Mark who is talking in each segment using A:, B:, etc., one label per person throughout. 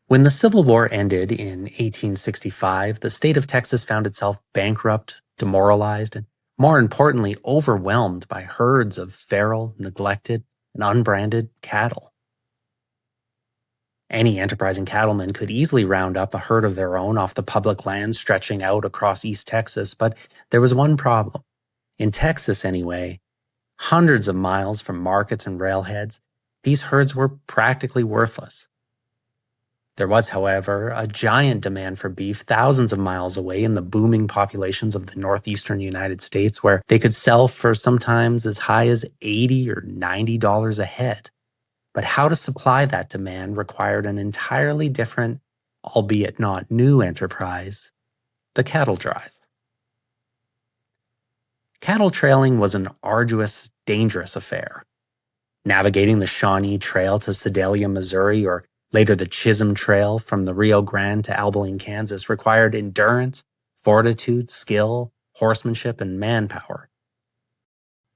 A: When the Civil War ended in 1865, the state of Texas found itself bankrupt, demoralized, and more importantly, overwhelmed by herds of feral, neglected, and unbranded cattle. Any enterprising cattleman could easily round up a herd of their own off the public lands stretching out across East Texas, but there was one problem. In Texas, anyway, hundreds of miles from markets and railheads, these herds were practically worthless. There was, however, a giant demand for beef thousands of miles away in the booming populations of the northeastern United States, where they could sell for sometimes as high as $80 or $90 a head. But how to supply that demand required an entirely different, albeit not new enterprise, the cattle drive. Cattle trailing was an arduous, dangerous affair. Navigating the Shawnee Trail to Sedalia, Missouri, or later the Chisholm Trail from the Rio Grande to Abilene, Kansas, required endurance, fortitude, skill, horsemanship, and manpower.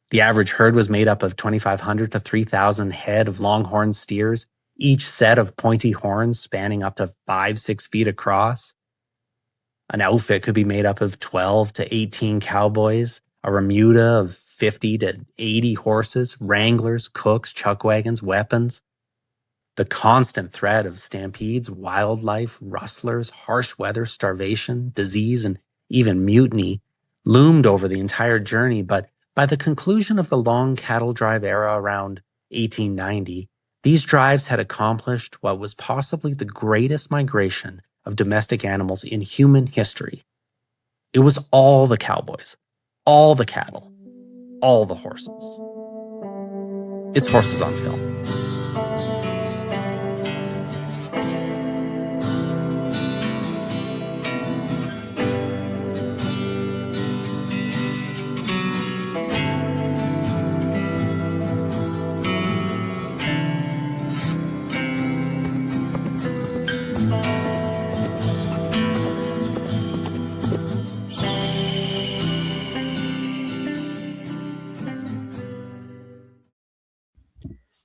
A: The average herd was made up of 2,500 to 3,000 head of longhorn steers, each set of pointy horns spanning up to 5-6 feet across. An outfit could be made up of 12 to 18 cowboys, a remuda of 50 to 80 horses, wranglers, cooks, chuck wagons, weapons. The constant threat of stampedes, wildlife, rustlers, harsh weather, starvation, disease, and even mutiny loomed over the entire journey, but by the conclusion of the long cattle drive era around 1890, these drives had accomplished what was possibly the greatest migration of domestic animals in human history. It was all the cowboys, all the cattle, all the horses. It's Horses on Film.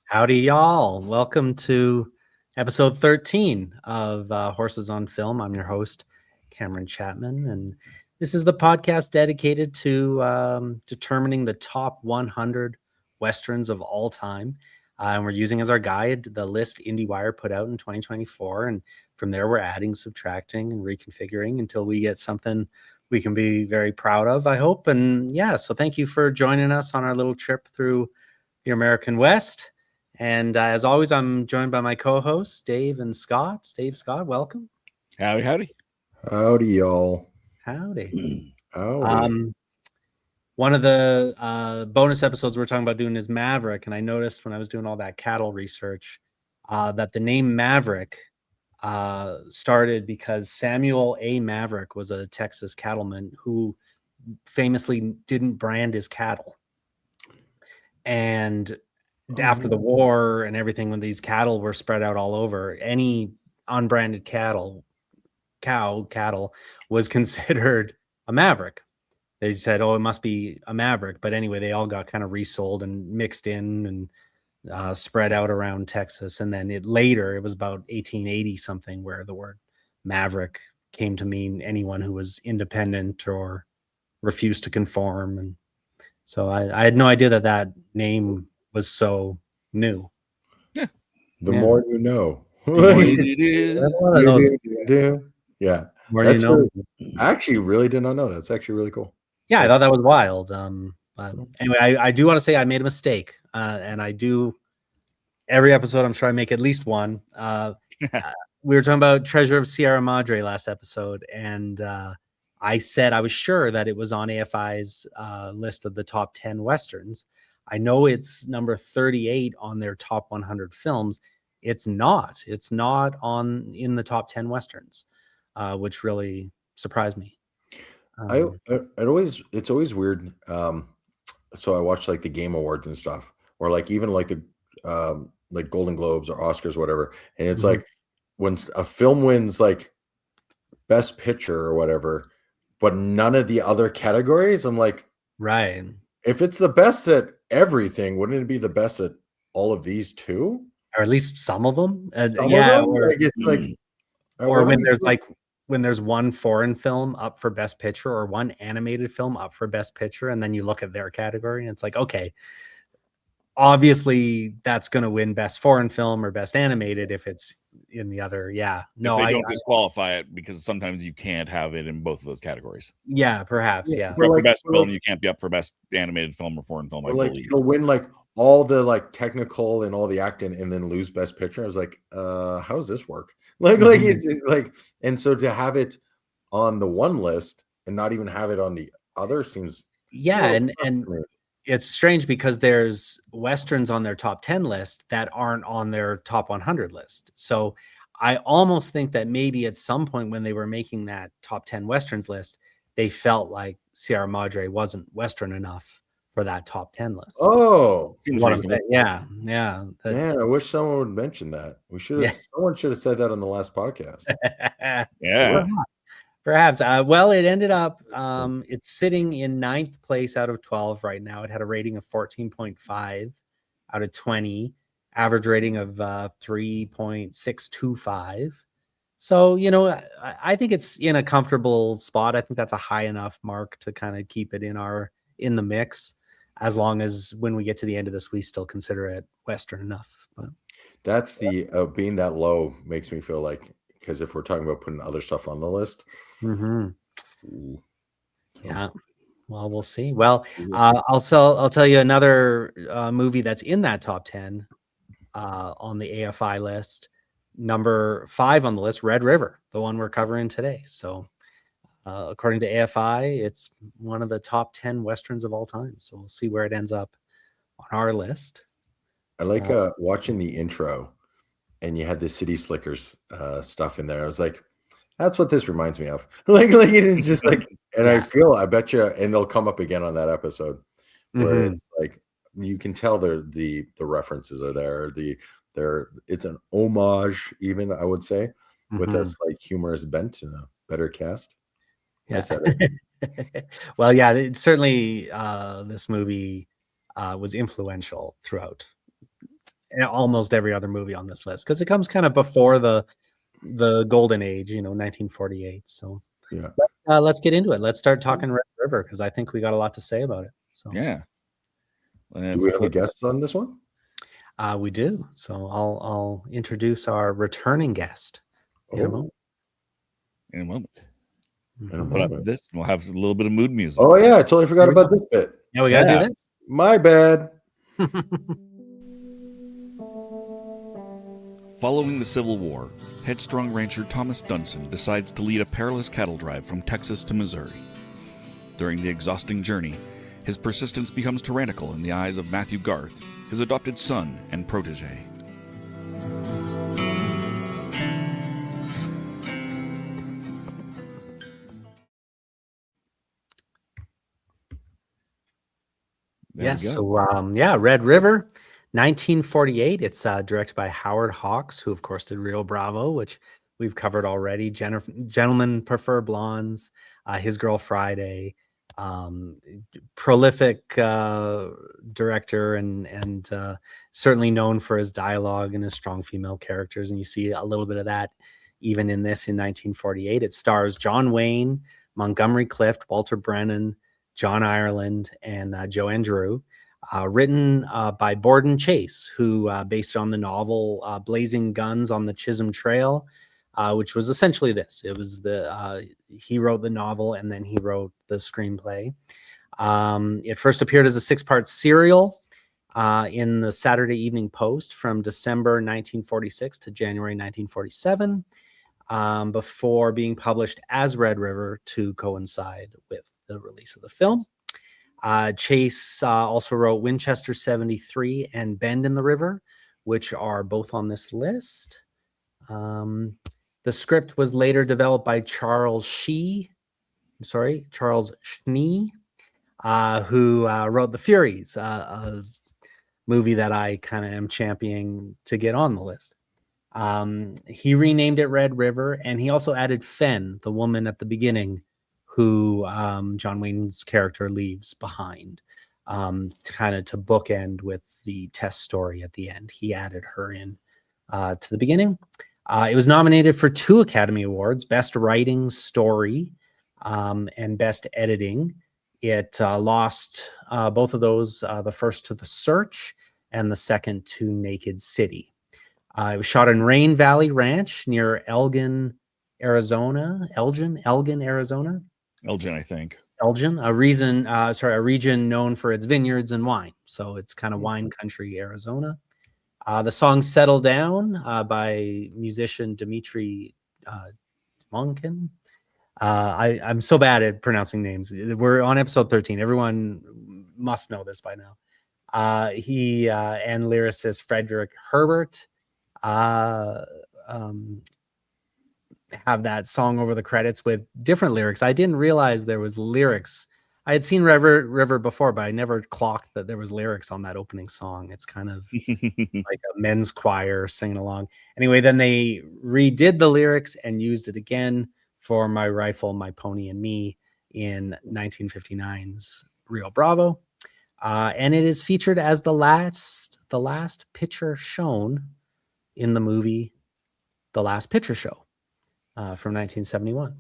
A: Howdy, y'all. Welcome to episode 13 of Horses on Film. I'm your host, Cameron Chapman, and this is the podcast dedicated to determining the top 100 Westerns of all time. And we're using as our guide the list IndieWire put out in 2024. And from there, we're adding, subtracting, and reconfiguring until we get something we can be very proud of, I hope. And yeah, so thank you for joining us on our little trip through the American West. And as always, I'm joined by my co-hosts, Dave and Scott. Dave, Scott, welcome.
B: Howdy, howdy.
C: Howdy, y'all.
A: Howdy.
C: Howdy.
A: One of the bonus episodes we're talking about doing is Maverick. And I noticed when I was doing all that cattle research that the name Maverick started because Samuel A. Maverick was a Texas cattleman who famously didn't brand his cattle. And after the war and everything, when these cattle were spread out all over, any unbranded cattle was considered a maverick. They said, oh, it must be a maverick. But anyway, they all got kind of resold and mixed in and spread out around Texas. And then it was about 1880 something where the word maverick came to mean anyone who was independent or refused to conform. And so I had no idea that name was so new.
C: The more you know. Yeah. That's I actually really did not know. That's actually really cool.
A: Yeah, I thought that was wild. But anyway, I do want to say I made a mistake. And I do every episode, I'm sure I make at least one. We were talking about Treasure of Sierra Madre last episode, and I said I was sure that it was on AFI's list of the top 10 Westerns. I know it's number 38 on their top 100 films. It's not. It's not in the top 10 Westerns, which really surprised me.
C: It's always weird. So I watch like the Game Awards and stuff, or like even like the like Golden Globes or Oscars, or whatever. And it's like when a film wins like Best Picture or whatever, but none of the other categories, I'm like,
A: right.
C: If it's the best at everything, wouldn't it be the best at all of these too?
A: Or at least some of them?
C: Like it's like
A: Or when there's one foreign film up for Best Picture or one animated film up for Best Picture, and then you look at their category and it's like, okay, obviously that's going to win Best Foreign Film or Best Animated if it's in the other. Yeah. No,
B: if they don't disqualify it, because sometimes you can't have it in both of those categories.
A: Yeah, perhaps. Yeah.
B: But for Best Film, you can't be up for Best Animated Film or Foreign Film. I believe
C: it'll win like all the like technical and all the acting and then lose Best Picture. I was like, how does this work? And so to have it on the one list and not even have it on the other seems
A: and it's strange because there's Westerns on their top 10 list that aren't on their top 100 list. So I almost think that maybe at some point when they were making that top 10 Westerns list, they felt like Sierra Madre wasn't Western enough for that top 10 list.
C: Oh,
A: yeah.
C: Man, I wish someone would mention that. Someone should have said that on the last podcast.
B: Yeah.
A: Perhaps. Well, it ended up, it's sitting in 9th place out of 12 right now. It had a rating of 14.5 out of 20, average rating of 3.625. So, I think it's in a comfortable spot. I think that's a high enough mark to kind of keep it in the mix, as long as when we get to the end of this, we still consider it Western enough. But
C: that's the being that low makes me feel like, because if we're talking about putting other stuff on the list.
A: Yeah. Well, we'll see. Well, I'll tell you another movie that's in that top 10 on the AFI list. Number 5 on the list, Red River, the one we're covering today. So according to AFI, it's one of the top 10 Westerns of all time. So we'll see where it ends up on our list.
C: I like watching the intro, and you had the City Slickers stuff in there. I was like, that's what this reminds me of. It's just like, and I bet you, and they'll come up again on that episode where it's like, you can tell the references are there. It's an homage, even, I would say, with a like humorous bent and a better cast.
A: Yeah. Well, yeah, it certainly this movie was influential throughout almost every other movie on this list, because it comes kind of before the golden age, 1948. So
C: yeah,
A: let's get into it. Let's start talking Red River, because I think we got a lot to say about it. So
B: yeah.
C: Do we have a guest on this one?
A: We do. So I'll introduce our returning guest in a moment.
B: In a moment. Put up this, and we'll have a little bit of mood music.
C: Oh yeah, I totally forgot about this bit.
A: Yeah, we gotta do this.
C: My bad.
B: Following the Civil War, headstrong rancher Thomas Dunson decides to lead a perilous cattle drive from Texas to Missouri. During the exhausting journey, his persistence becomes tyrannical in the eyes of Matthew Garth, his adopted son and protégé.
A: Yes. So, Red River, 1948. It's directed by Howard Hawks, who, of course, did Rio Bravo, which we've covered already. Gentlemen Prefer Blondes, His Girl Friday. Prolific director and certainly known for his dialogue and his strong female characters. And you see a little bit of that even in this in 1948. It stars John Wayne, Montgomery Clift, Walter Brennan, John Ireland, and Joanne Drew. Written by Borden Chase, who based it on the novel Blazing Guns on the Chisholm Trail, which was essentially this. It was he wrote the novel and then he wrote the screenplay. It first appeared as a 6-part serial in the Saturday Evening Post from December 1946 to January 1947, before being published as Red River to coincide with the release of the film. Chase also wrote Winchester 73 and Bend in the River, which are both on this list. The script was later developed by Charles Schnee, who wrote The Furies, a movie that I kind of am championing to get on the list. He renamed it Red River, and he also added Fen, the woman at the beginning, who John Wayne's character leaves behind, kind of to bookend with the Tess story at the end. He added her in to the beginning. It was nominated for 2 Academy Awards, Best Writing, Story, and Best Editing. It lost both of those, the first to The Search and the second to Naked City. It was shot in Rain Valley Ranch near Elgin, Arizona. Elgin, Arizona.
B: Elgin, I think.
A: Elgin, a region known for its vineyards and wine. So it's kind of wine country, Arizona. The song "Settle Down" by musician Dmitri Monkin. I'm so bad at pronouncing names. We're on episode 13. Everyone must know this by now. He and lyricist Frederick Herbert have that song over the credits with different lyrics. I didn't realize there was lyrics. I had seen River before, but I never clocked that there was lyrics on that opening song. It's kind of like a men's choir singing along. Anyway, then they redid the lyrics and used it again for My Rifle, My Pony, and Me in 1959's Rio Bravo. And it is featured as the last picture shown in the movie The Last Picture Show from 1971.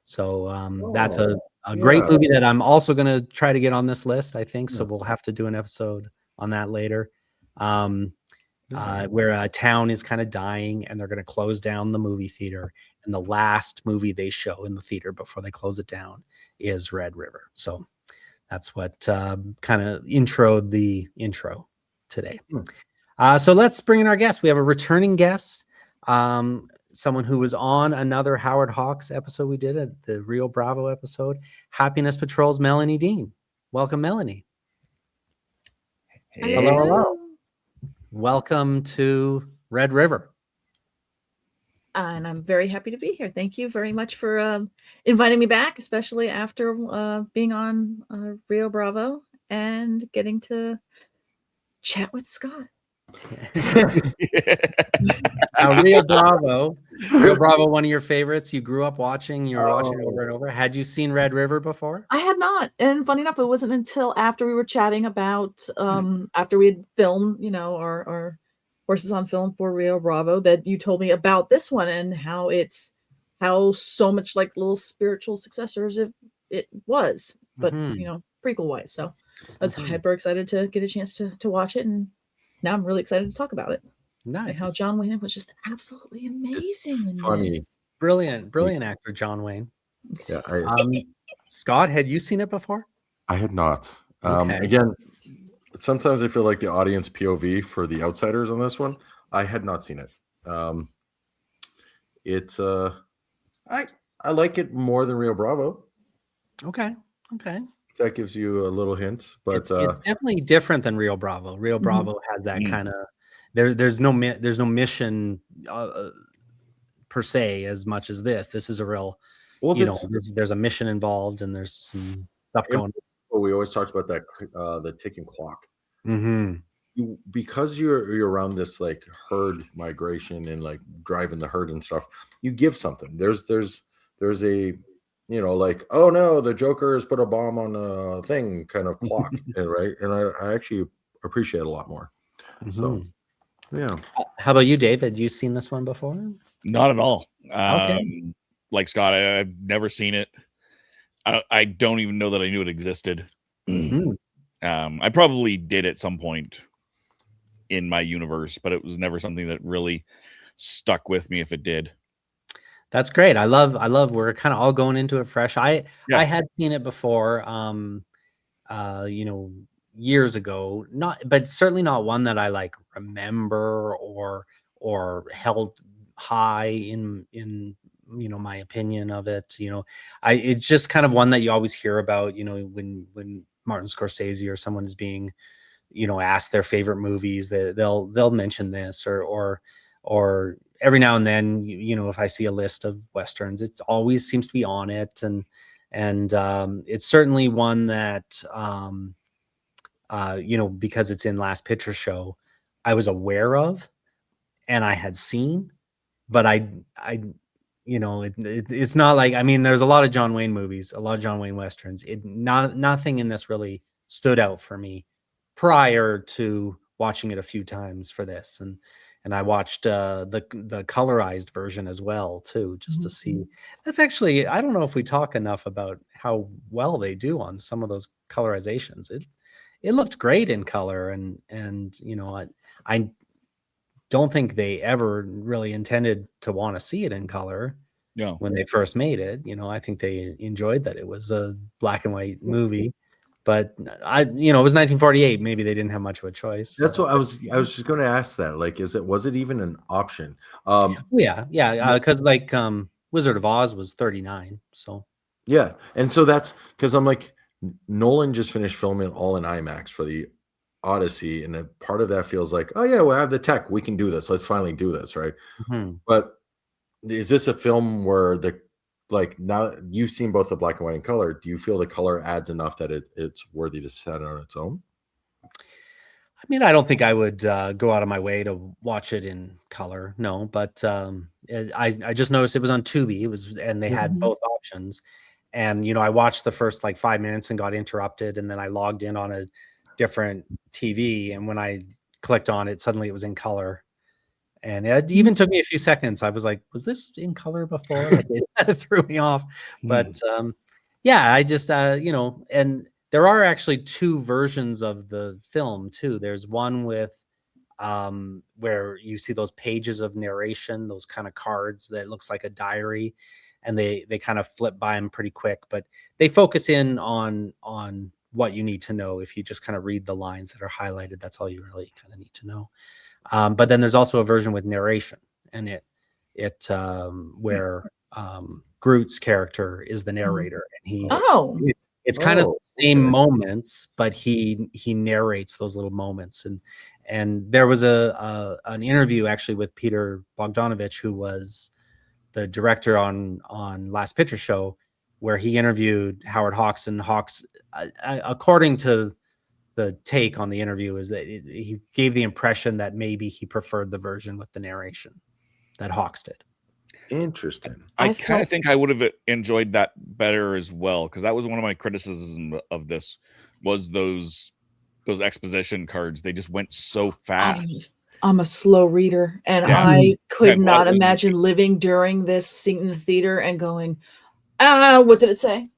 A: So that's a great movie that I'm also going to try to get on this list, I think. So we'll have to do an episode on that later. Where a town is kind of dying and they're going to close down the movie theater. And the last movie they show in the theater before they close it down is Red River. So that's what kind of introed the intro today. So let's bring in our guest. We have a returning guest, someone who was on another Howard Hawks episode we did, at the Rio Bravo episode, Happiness Patrol's Melanie Dean. Welcome, Melanie.
D: Hey.
A: Hello. Welcome to Red River.
D: And I'm very happy to be here. Thank you very much for inviting me back, especially after being on Rio Bravo and getting to chat with Scott.
A: Rio Bravo, one of your favorites. You grew up watching. You were watching over and over. Had you seen Red River before?
D: I had not, and funny enough, it wasn't until after we were chatting about after we had filmed, our Horses on Film for Rio Bravo, that you told me about this one and how so much like little spiritual successors it was, but prequel wise. So I was hyper excited to get a chance to watch it, and now I'm really excited to talk about it.
A: Nice.
D: And how John Wayne was just absolutely amazing in
C: funny.
D: this.
A: Brilliant actor, John Wayne.
C: Yeah.
A: Scott, had you seen it before?
C: I had not.
A: Okay.
C: Again, sometimes I feel like the audience POV for the outsiders on this one. I had not seen it. It's I like it more than Rio Bravo.
A: Okay.
C: That gives you a little hint, but
A: it's definitely different than Rio Bravo. Rio Bravo has that kind of there's no mission per se as much as this. This is a real there's a mission involved and there's some stuff going on.
C: We always talked about that the ticking clock. Because you're around this like herd migration and like driving the herd and stuff, you give something. There's a like, oh no, the Joker has put a bomb on a thing kind of clock, right? And I actually appreciate it a lot more. So, yeah.
A: How about you, Dave? Had you seen this one before?
B: Not at all.
A: Okay.
B: Like Scott, I've never seen it. I don't even know that I knew it existed. I probably did at some point in my universe, but it was never something that really stuck with me if it did.
A: That's great. I love we're kind of all going into it fresh. I had seen it before, years ago, but certainly not one that I like remember or held high in my opinion of it. It's just kind of one that you always hear about, when Martin Scorsese or someone is being, asked their favorite movies, they'll mention this or every now and then, if I see a list of Westerns, it always seems to be on it. And it's certainly one that, because it's in Last Picture Show, I was aware of and I had seen, but it's not like, there's a lot of John Wayne movies, a lot of John Wayne Westerns. Nothing in this really stood out for me prior to watching it a few times for this. And and I watched the colorized version as well too, just to see. That's actually, I don't know if we talk enough about how well they do on some of those colorizations. It looked great in color, and I don't think they ever really intended to want to see it in color.
B: No.
A: When they first made it, I think they enjoyed that it was a black and white movie. But it was 1948. Maybe they didn't have much of a choice.
C: That's what I was just going to ask that. Like, was it even an option?
A: Yeah. Because Wizard of Oz was 39. So
C: yeah, and so that's because I'm like, Nolan just finished filming all in IMAX for the Odyssey, and a part of that feels like, oh yeah, we have the tech, we can do this. Let's finally do this, right? But is this a film where now you've seen both the black and white and color? Do you feel the color adds enough that it's worthy to set on its own?
A: I mean, I don't think I would go out of my way to watch it in color. No, but I just noticed it was on Tubi. And they had both options. And, I watched the first 5 minutes and got interrupted. And then I logged in on a different TV. And when I clicked on it, suddenly it was in color. And it even took me a few seconds. I was like, was this in color before? It threw me off. But I just, and there are actually two versions of the film too. There's one with where you see those pages of narration, those kind of cards that looks like a diary, and they kind of flip by them pretty quick, but they focus in on what you need to know. If you just kind of read the lines that are highlighted, that's all you really kind of need to know. But then there's also a version with narration, and where Groot's character is the narrator, and it's kind of the same moments, but he narrates those little moments. And there was an interview actually with Peter Bogdanovich, who was the director on Last Picture Show, where he interviewed Howard Hawks, and Hawks, according to the take on the interview, is that he gave the impression that maybe he preferred the version with the narration that Hawks did.
C: Interesting.
B: I kind of think I would have enjoyed that better as well, because that was one of my criticisms of this, was those exposition cards. They just went so fast.
D: I'm a slow reader, and I could not imagine living during this scene in the theater and going, what did it say?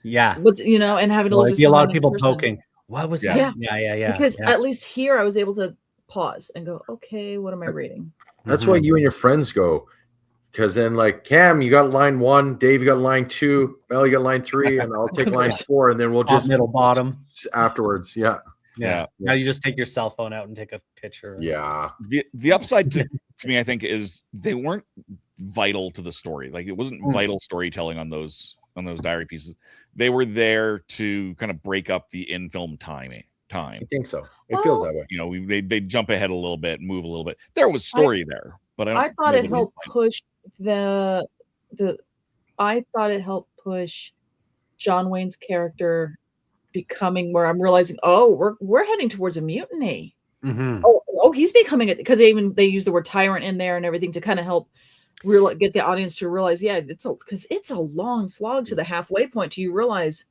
A: Yeah.
D: And having to look at
A: a lot of people poking. What was that? Yeah.
D: Because at least here I was able to pause and go, okay, what am I reading?
C: That's why you and your friends go, because then Cam, you got line 1, Dave, you got line 2, Mel, you got line 3, and I'll take line 4, and then we'll just
A: middle bottom
C: afterwards. Yeah.
A: Now you just take your cell phone out and take a picture.
C: Yeah.
B: The upside to me, I think, is they weren't vital to the story. It wasn't vital storytelling on those diary pieces. They were there to kind of break up the in-film time. I
C: think so. It feels that way.
B: They jump ahead a little bit, move a little bit. There was story there, but
D: I thought it helped push I thought it helped push John Wayne's character becoming where I'm realizing, we're heading towards a mutiny. He's becoming it, because they use the word tyrant in there and everything to kind of help get the audience to realize, because it's a long slog to the halfway point till you realize,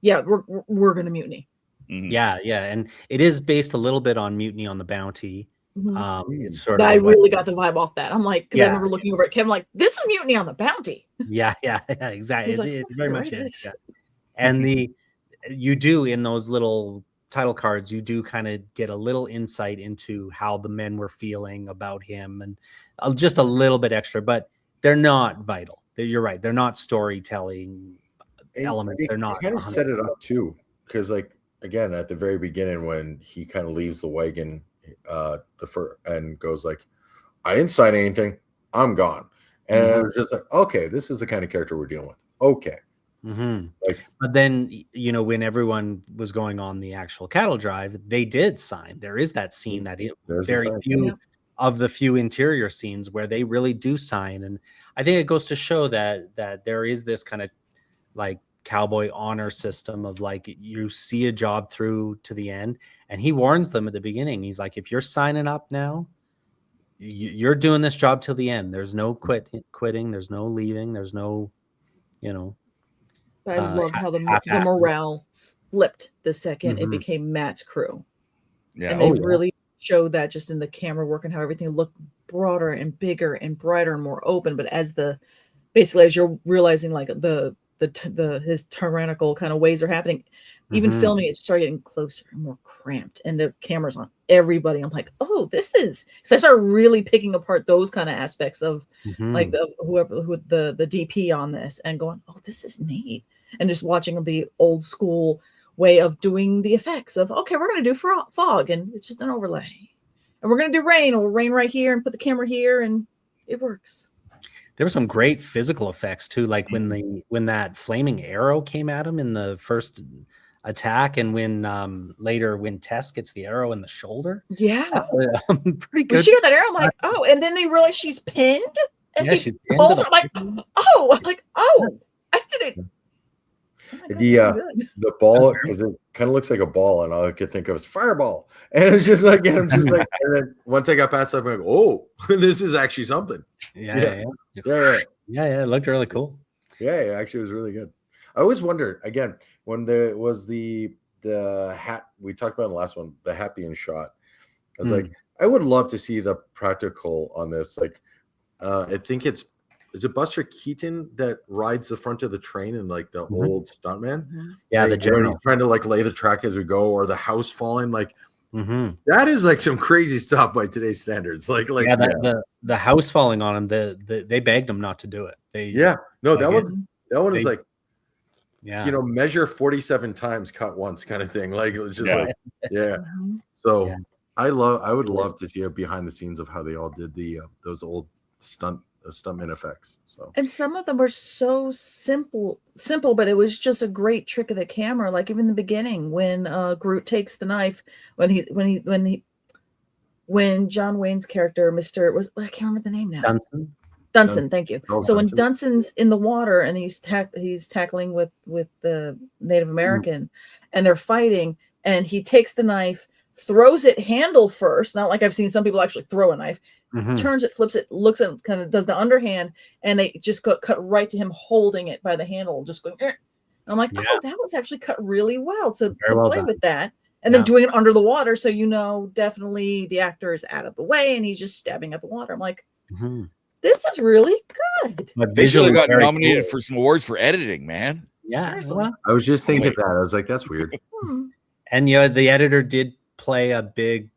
D: we're gonna mutiny.
A: Yeah, and it is based a little bit on Mutiny on the Bounty. It's sort of
D: I really got the vibe off that. I'm like, because I remember looking over at Kevin like, this is Mutiny on the Bounty.
A: Yeah, exactly. It's very much it.
D: Yeah.
A: And you do, in those little title cards, you do kind of get a little insight into how the men were feeling about him, and just a little bit extra, but they're not vital. You're right. They're not storytelling elements. They're not.
C: Kind of set it up too, because again, at the very beginning, when he kind of leaves the wagon, and goes I didn't sign anything, I'm gone. And I was just okay, this is the kind of character we're dealing with. Okay.
A: But then, when everyone was going on the actual cattle drive, they did sign. There is that scene that very few of the few interior scenes where they really do sign. And I think it goes to show that there is this kind of cowboy honor system of you see a job through to the end. And he warns them at the beginning. He's like, if you're signing up now, you're doing this job till the end. There's no quitting. There's no leaving. There's no,
D: I love how the morale flipped the second it became Matt's crew.
A: Yeah.
D: And they really showed that just in the camera work and how everything looked broader and bigger and brighter and more open. But as you're realizing like his tyrannical kind of ways are happening, even filming it started getting closer and more cramped, and the camera's on everybody. I'm like, oh, this is, because I started really picking apart those kind of aspects of like the DP on this and going, oh, this is neat. And just watching the old school way of doing the effects of, okay, we're going to do fog and it's just an overlay, and we're going to do rain, or we'll rain right here and put the camera here, and it works.
A: There were some great physical effects too, like when that flaming arrow came at him in the first attack, and later when Tess gets the arrow in the shoulder.
D: Yeah,
A: pretty good.
D: When she got that arrow, I'm like, oh, and then they realize she's pinned, and
A: yeah, she's pinned.
D: I'm like, oh, I didn't. Oh
C: the ball, because it kind of looks like a ball, and all I could think of is fireball, and it's just like, and I'm just like, and then once I got past that, I'm like, oh, this is actually something.
A: Yeah. It looked really cool.
C: Yeah, it actually was really good. I always wondered, again, when there was the hat we talked about in the last one, the hat being shot, I was like, I would love to see the practical on this. Like, I think is it Buster Keaton that rides the front of the train and like the old stuntman?
A: Yeah,
C: like,
A: the general.
C: He's trying to like lay the track as we go, or the house falling. Like that is like some crazy stuff by today's standards. The
A: house falling on him. They begged him not to do it.
C: That one is like,
A: yeah,
C: measure 47 times, cut once kind of thing. Like it's just like So I would love to see a behind the scenes of how they all did those old stuntman effects. So, and
D: some of them were so simple, but it was just a great trick of the camera. Like even in the beginning, when Groot takes the knife, when John Wayne's character, I can't remember the name now. Dunson, thank you. So when Dunson's in the water and he's tackling with the Native American, and they're fighting, and he takes the knife, throws it handle first, not like I've seen some people actually throw a knife, turns it, flips it, looks at, kind of does the underhand, and they just cut right to him holding it by the handle, just going. And I'm like, oh, that was actually cut really well to play with that. And then doing it under the water, so definitely the actor is out of the way and he's just stabbing at the water. I'm like, this is really good.
B: They should have got nominated for some awards for editing, man.
A: Yeah.
C: I was just thinking that. I was like, that's weird.
A: And the editor did play a big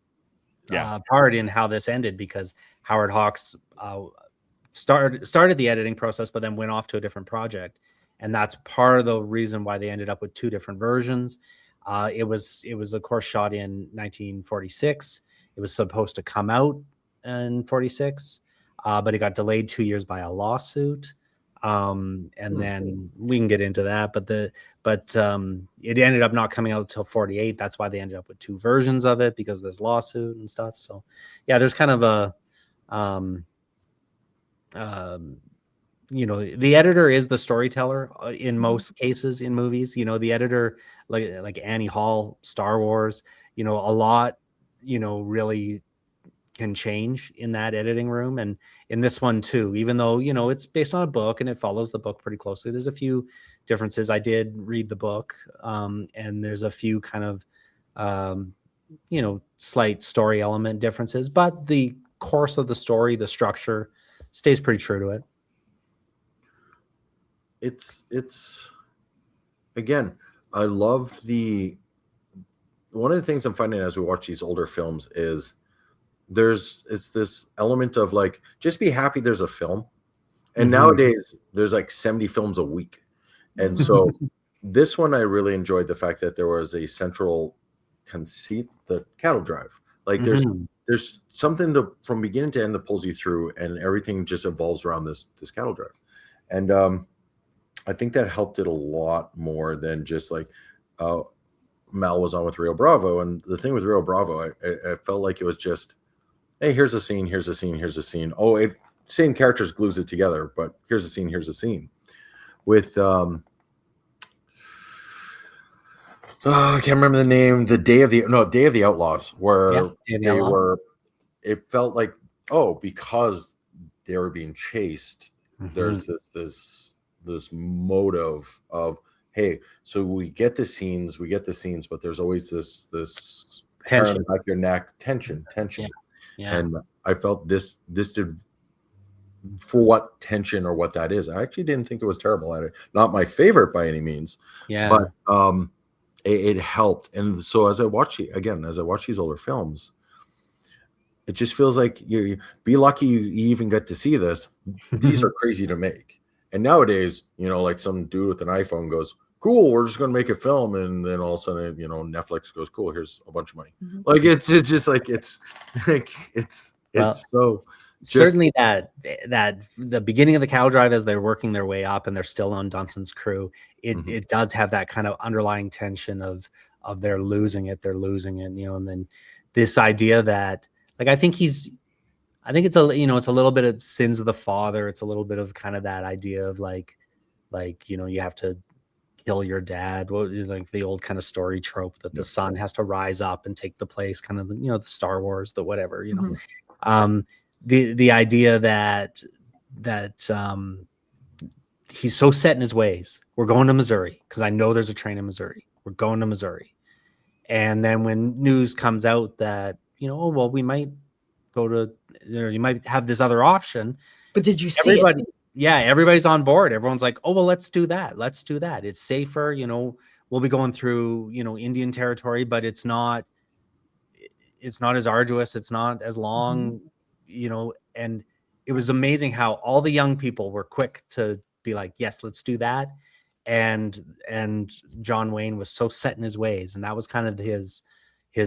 A: part in how this ended, because Howard Hawks started the editing process, but then went off to a different project. And that's part of the reason why they ended up with two different versions. It was of course shot in 1946. It was supposed to come out in 46. But it got delayed 2 years by a lawsuit. And then we can get into that, but it ended up not coming out until 48. That's why they ended up with two versions of it, because of this lawsuit and stuff. So yeah, there's kind of a, the editor is the storyteller in most cases in movies. The editor, like Annie Hall, Star Wars, a lot, really can change in that editing room, and in this one too, even though it's based on a book and it follows the book pretty closely. There's a few differences. I did read the book, and there's a few kind of slight story element differences, but the course of the story, the structure, stays pretty true to it.
C: It's again, I love one of the things I'm finding as we watch these older films is it's this element of like, just be happy there's a film. And nowadays there's like 70 films a week. And so this one, I really enjoyed the fact that there was a central conceit, the cattle drive. Like there's something from beginning to end that pulls you through, and everything just evolves around this cattle drive. And I think that helped it a lot more than just like Mal was on with Rio Bravo. And the thing with Rio Bravo, I felt like it was just, hey, here's a scene, here's a scene, here's a scene. Oh, same characters glues it together, but here's a scene, here's a scene. With I can't remember the name. Day of the Outlaws, where it felt like, because they were being chased, there's this motive of, hey, so we get the scenes, but there's always this hair on
A: Tension.
C: the back of your neck, tension.
A: Yeah.
C: And I felt this did, for what tension or what that is. I actually didn't think it was terrible at it. Not my favorite by any means, but it helped. And so as I watch these older films, it just feels like you be lucky you even get to see this. These are crazy to make. And nowadays, like some dude with an iPhone goes, cool, we're just going to make a film. And then all of a sudden, Netflix goes, cool, here's a bunch of money.
D: Mm-hmm.
C: Like, it's just like, it's so
A: certainly that the beginning of the cattle drive, as they're working their way up and they're still on Dunson's crew, it does have that kind of underlying tension of they're losing it, and then this idea that, like, I think it's a little bit of sins of the father. It's a little bit of kind of that idea of like you have to kill your dad, like the old kind of story trope that the son has to rise up and take the place, kind of the Star Wars, the whatever, the idea that he's so set in his ways. We're going to Missouri because I know there's a train in Missouri. We're going to Missouri. And then when news comes out that, we might go to, or you might have this other option.
D: But did you see it?
A: Yeah, everybody's on board. Everyone's like, oh, well, let's do that. It's safer. We'll be going through, Indian territory, but it's not as arduous. It's not as long, and it was amazing how all the young people were quick to be like, yes, let's do that. And John Wayne was so set in his ways. And that was kind of his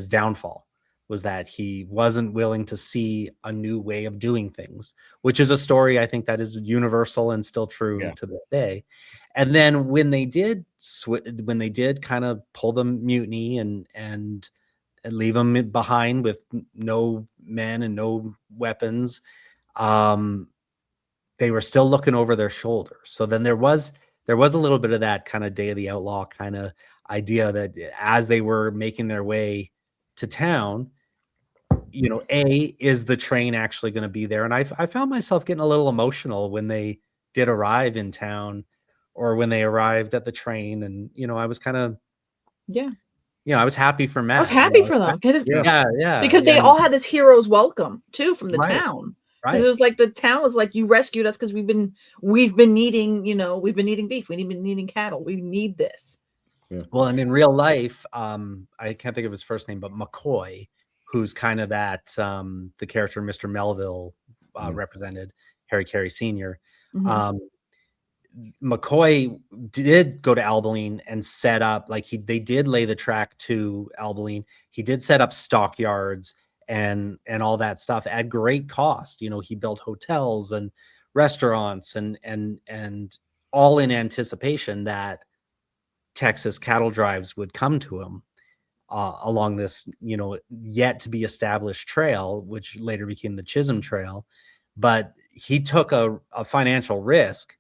A: downfall, was that he wasn't willing to see a new way of doing things, which is a story I think that is universal and still true to this day. And then when they did kind of pull the mutiny and leave them behind with no men and no weapons, they were still looking over their shoulder. So then there was a little bit of that kind of Day of the Outlaw kind of idea that as they were making their way to town, is the train actually going to be there? And I found myself getting a little emotional when they did arrive in town, or when they arrived at the train. And, I was kind of, I was happy for Matt.
D: I was happy for them. Because they all had this hero's welcome too from the town. Because it was like the town was like, you rescued us because we've been needing beef, we've been needing cattle, we need this.
A: Yeah. Well, and in real life, I can't think of his first name, but McCoy, who's kind of that the character Mr. Melville represented, Harry Carey Sr. McCoy did go to Abilene and set up, they did lay the track to Abilene. He did set up stockyards and all that stuff at great cost. He built hotels and restaurants and all in anticipation that Texas cattle drives would come to him along this, yet to be established trail, which later became the Chisholm Trail. But he took a financial risk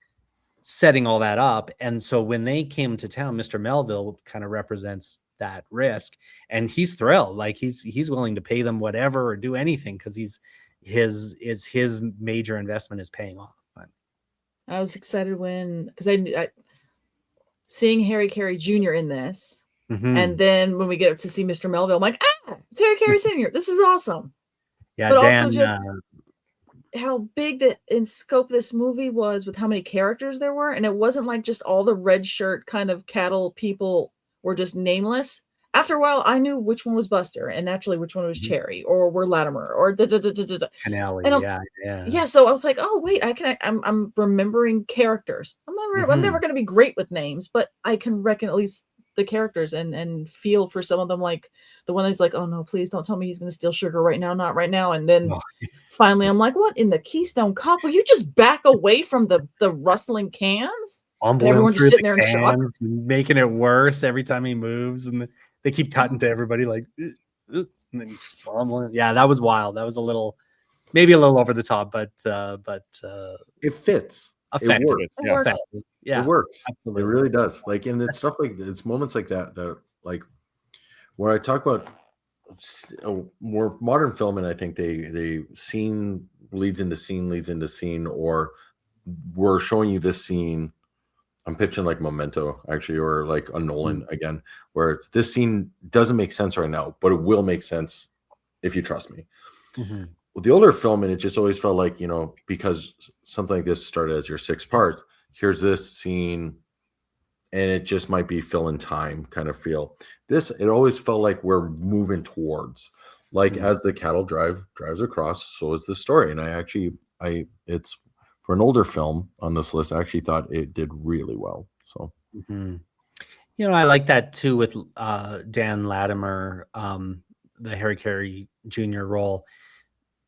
A: setting all that up. And so when they came to town, Mr. Melville kind of represents that risk, and he's thrilled. Like he's willing to pay them whatever or do anything, because his major investment is paying off.
D: I was excited because I seeing Harry Carey Jr. in this, and then when we get up to see Mr. Melville, I'm like, it's Harry Carey Sr. This is awesome.
A: Yeah,
D: but
A: Dan,
D: also just how big in scope this movie was, with how many characters there were, and it wasn't like just all the red shirt kind of cattle people were just nameless. After a while, I knew which one was Buster, and naturally which one was Cherry, or were Latimer, or
A: Canale.
D: Yeah. So I was like, oh wait, I'm remembering characters. I'm never going to be great with names, but I can reckon at least the characters and feel for some of them. Like the one that's like, oh no, please don't tell me he's going to steal sugar right now, not right now. And then finally, I'm like, what in the Keystone Cop? Will you just back away from the rustling cans?
A: And everyone's just sitting there in shock, making it worse every time he moves, and they keep cutting to everybody like, and then he's fumbling. Yeah, that was wild. That was maybe a little over the top, but
C: it fits.
A: Effective.
C: It works.
A: Yeah,
C: it works.
A: Absolutely,
C: it really does. Like, and it's stuff like it's moments like that like where I talk about more modern film, and I think they scene leads into scene, or we're showing you this scene I'm pitching like Memento actually, or like a Nolan again, where it's this scene doesn't make sense right now, but it will make sense if you trust me. With the older film, and it just always felt like, because something like this started as your 6 parts, here's this scene, and it just might be fill in time kind of feel. This, it always felt like we're moving towards, like as the cattle drives across, so is the story. And it's for an older film on this list, I actually thought it did really well. So,
A: I like that too with Dan Latimer, the Harry Carey Jr. role.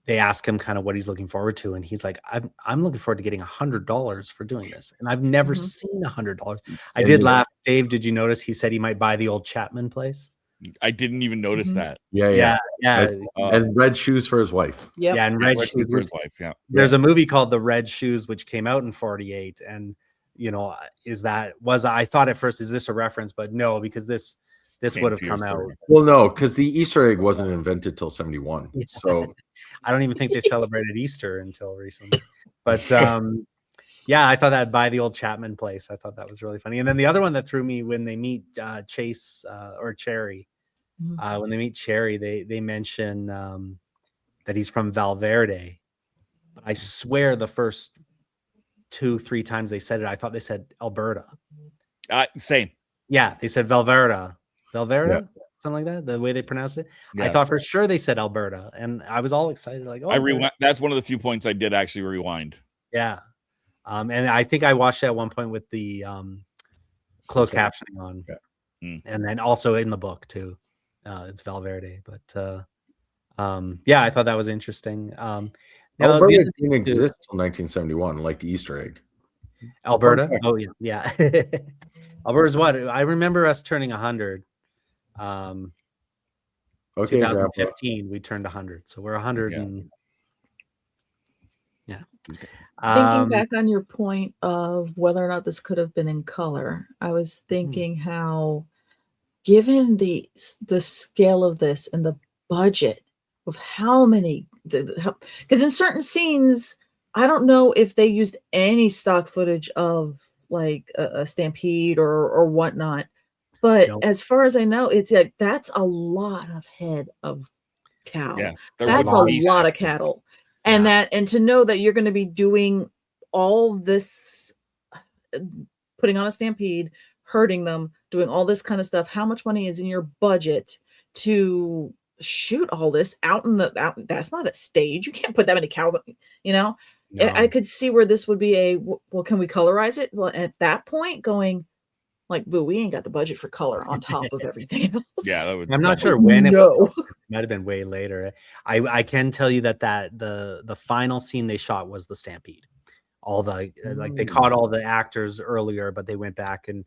A: They ask him kind of what he's looking forward to, and he's like, I'm looking forward to getting $100 for doing this, and I've never seen $100. I did laugh. Dave, did you notice he said he might buy the old Chapman place?
B: I didn't even notice that.
A: Yeah.
C: And red shoes for his wife.
A: Yeah, and red shoes
B: for his wife. Yeah.
A: There's a movie called The Red Shoes, which came out in 1948, and I thought at first, is this a reference? But no, because this would have come out.
C: Well, no, because the Easter egg wasn't invented till 1971. So
A: I don't even think they celebrated Easter until recently. But I thought that buy the old Chapman place. I thought that was really funny. And then the other one that threw me when they meet Chase or Cherry, when they meet Cherry, they mention that he's from Valverde. But I swear the first 2-3 times they said it, I thought they said Alberta.
B: Same.
A: Yeah, they said Valverde, something like that. The way they pronounced it, I thought for sure they said Alberta, and I was all excited. Like,
B: I rewind. That's one of the few points I did actually rewind.
A: Yeah, and I think I watched it at one point with the closed captioning on, and then also in the book too. It's Valverde, but I thought that was interesting.
C: Alberta didn't exist until 1971, like the Easter egg.
A: Alberta? Oh, yeah. Alberta's what? I remember us turning 100. 2015, we turned 100. So we're 100 and... Yeah.
D: Thinking back on your point of whether or not this could have been in color, I was thinking how, given the scale of this and the budget of how many... Because in certain scenes... I don't know if they used any stock footage of like a stampede or whatnot, but as far as I know, it's like that's a lot of head of cow.
B: Yeah,
D: that's a lot of cattle, and to know that you're going to be doing all this, putting on a stampede, hurting them, doing all this kind of stuff. How much money is in your budget to shoot all this out in the? That's not a stage. You can't put that many cows. No. I could see where this would be can we colorize it? At that point, going like, boo, we ain't got the budget for color on top of everything else.
B: Yeah,
A: I'm not sure when. It might have been way later. I can tell you that the final scene they shot was the stampede. All the they caught all the actors earlier, but they went back and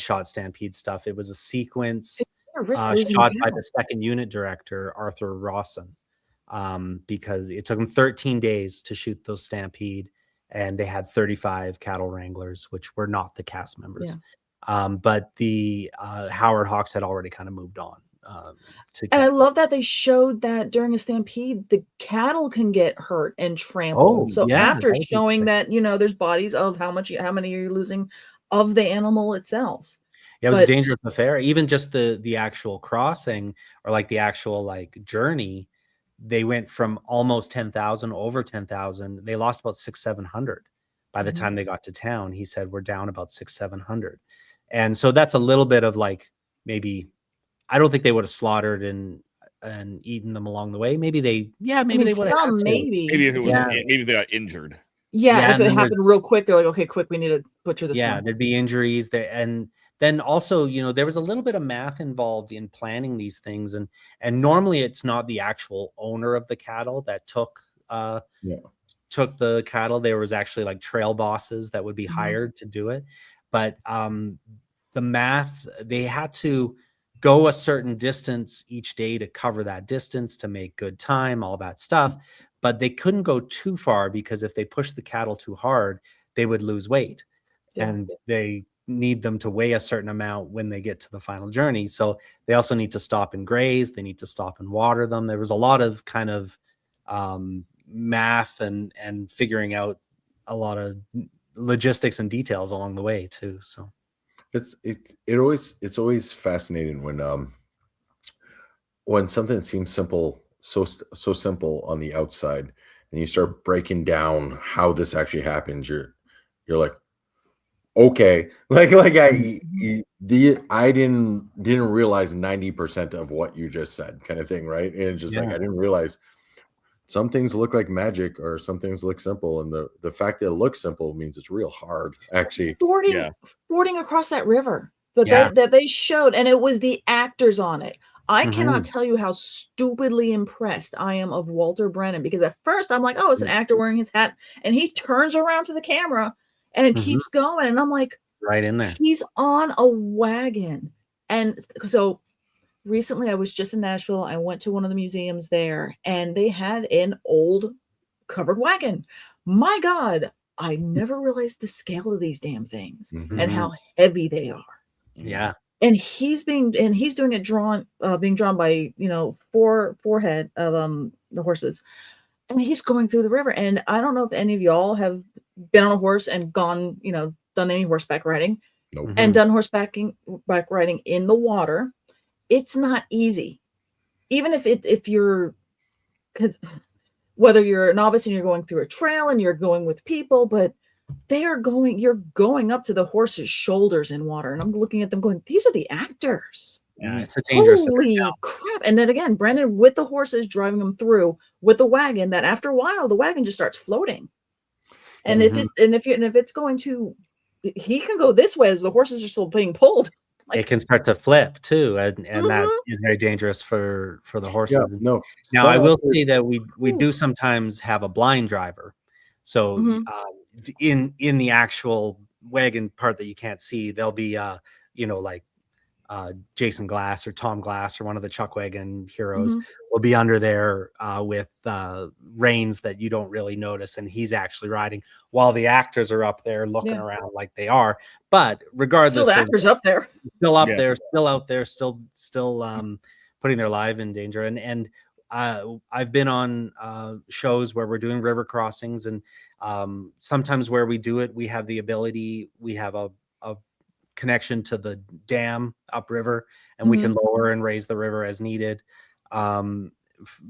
A: shot stampede stuff. It was a sequence shot by the second unit director, Arthur Rawson. Because it took them 13 days to shoot those stampede, and they had 35 cattle wranglers, which were not the cast members. But the Howard Hawks had already kind of moved on.
D: And I love that they showed that during a stampede, the cattle can get hurt and trampled. After showing that, there's bodies of how many are you losing of the animal itself.
A: Yeah, it was a dangerous affair. Even just the actual crossing or like the actual journey. They went from almost 10,000 over 10,000. They lost about 600-700 by the time they got to town. He said, we're down about 600-700. And so that's a little bit of maybe, I don't think they would have slaughtered and eaten them along the way. Maybe they would have.
B: Maybe if it was, maybe they got injured.
D: Yeah, if it happened real quick, they're like, okay, quick, we need to butcher this one.
A: Yeah, there'd be injuries there. And then also, there was a little bit of math involved in planning these things. And normally it's not the actual owner of the cattle that took the cattle. There was actually trail bosses that would be hired to do it. But the math, they had to go a certain distance each day to cover that distance, to make good time, all that stuff. But they couldn't go too far, because if they pushed the cattle too hard, they would lose weight. And they need them to weigh a certain amount when they get to the final journey. So they also need to stop and graze. They need to stop and water them. There was a lot of kind of math and figuring out a lot of logistics and details along the way too. So
C: it's always fascinating when something seems simple, so simple on the outside, and you start breaking down how this actually happens. You're like, okay, like I didn't realize 90% of what you just said, kind of thing, right? And it's just like I didn't realize some things look like magic or some things look simple, and the fact that it looks simple means it's real hard, actually.
D: Fording across that river that they showed, and it was the actors on it. I cannot tell you how stupidly impressed I am of Walter Brennan, because at first I'm like, oh, it's an actor wearing his hat, and he turns around to the camera and keeps going, and I'm like,
A: right in there.
D: He's on a wagon. And so recently I was just in Nashville. I went to one of the museums there, and they had an old covered wagon. My God, I never realized the scale of these damn things and how heavy they are.
A: Yeah.
D: And he's doing it being drawn by, four head of the horses. And he's going through the river. And I don't know if any of y'all have been on a horse and gone, done any horseback riding.
C: Nope.
D: And done horseback riding in the water. It's not easy. Even if you're, because whether you're a novice and you're going through a trail and you're going with people, but you're going up to the horse's shoulders in water. And I'm looking at them going, these are the actors.
A: Yeah, it's a dangerous.
D: Holy crap. And then again, Brendan with the horses driving them through with the wagon, that after a while, the wagon just starts floating. And if it's going to, he can go this way as the horses are still being pulled.
A: It can start to flip too, and that is very dangerous for the horses.
C: Yeah, no.
A: Now I will say that we do sometimes have a blind driver, so in the actual wagon part that you can't see, there'll be like Jason Glass or Tom Glass or one of the Chuck Wagon heroes will be under there with reins that you don't really notice, and he's actually riding while the actors are up there looking around like they are. But regardless,
D: still the actors up there,
A: still up there, still out there, still putting their life in danger. And I've been on shows where we're doing river crossings, and sometimes where we do it, we have the ability, we have a connection to the dam upriver, and we can lower and raise the river as needed,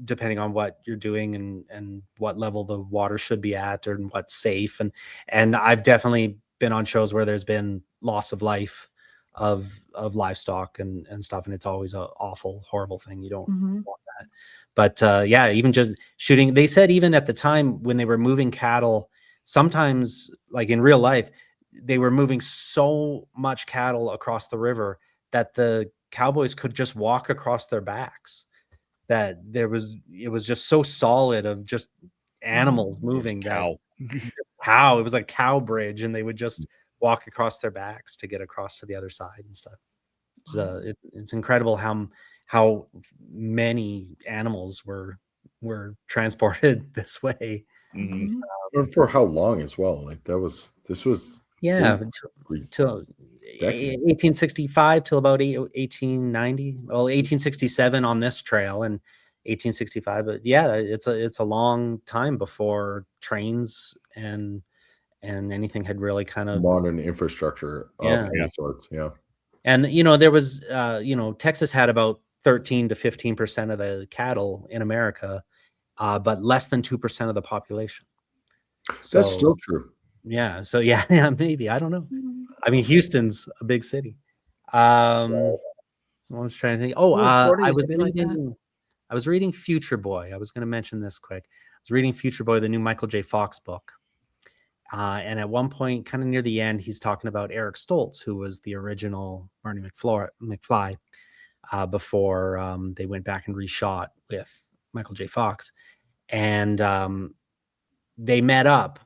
A: depending on what you're doing and what level the water should be at or what's safe. And I've definitely been on shows where there's been loss of life of livestock and stuff, and it's always an awful, horrible thing. You don't want that. But even just shooting, they said even at the time when they were moving cattle, sometimes like in real life, they were moving so much cattle across the river that the cowboys could just walk across their backs, that it was just so solid of just animals moving. It was like cow bridge, and they would just walk across their backs to get across to the other side and stuff. So it's incredible how many animals were transported this way.
C: For how long as well? Like this was
A: until 1865 till about 1890. Well, 1867 on this trail and 1865. But it's a long time before trains and anything had really kind of
C: modern infrastructure of any sorts. Yeah.
A: And there was Texas had about 13 to 15% of the cattle in America, but less than 2% of the population. So,
C: that's still true.
A: Yeah. So maybe, I don't know. I mean, Houston's a big city. I was trying to think. I was reading Future Boy. I was going to mention this quick. I was reading Future Boy, the new Michael J. Fox book. And at one point, kind of near the end, he's talking about Eric Stoltz, who was the original Marty McFly before they went back and reshot with Michael J. Fox. And they met up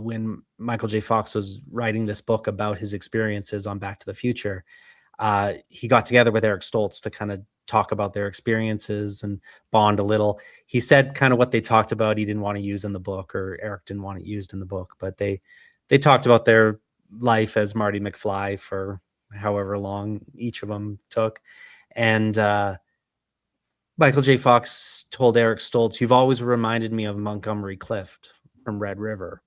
A: when Michael J. Fox was writing this book about his experiences on Back to the Future. He got together with Eric Stoltz to kind of talk about their experiences and bond a little. He said kind of what they talked about he didn't want to use in the book, or Eric didn't want it used in the book, but they talked about their life as Marty McFly for however long each of them took. And Michael J. Fox told Eric Stoltz, "You've always reminded me of Montgomery Clift from Red River."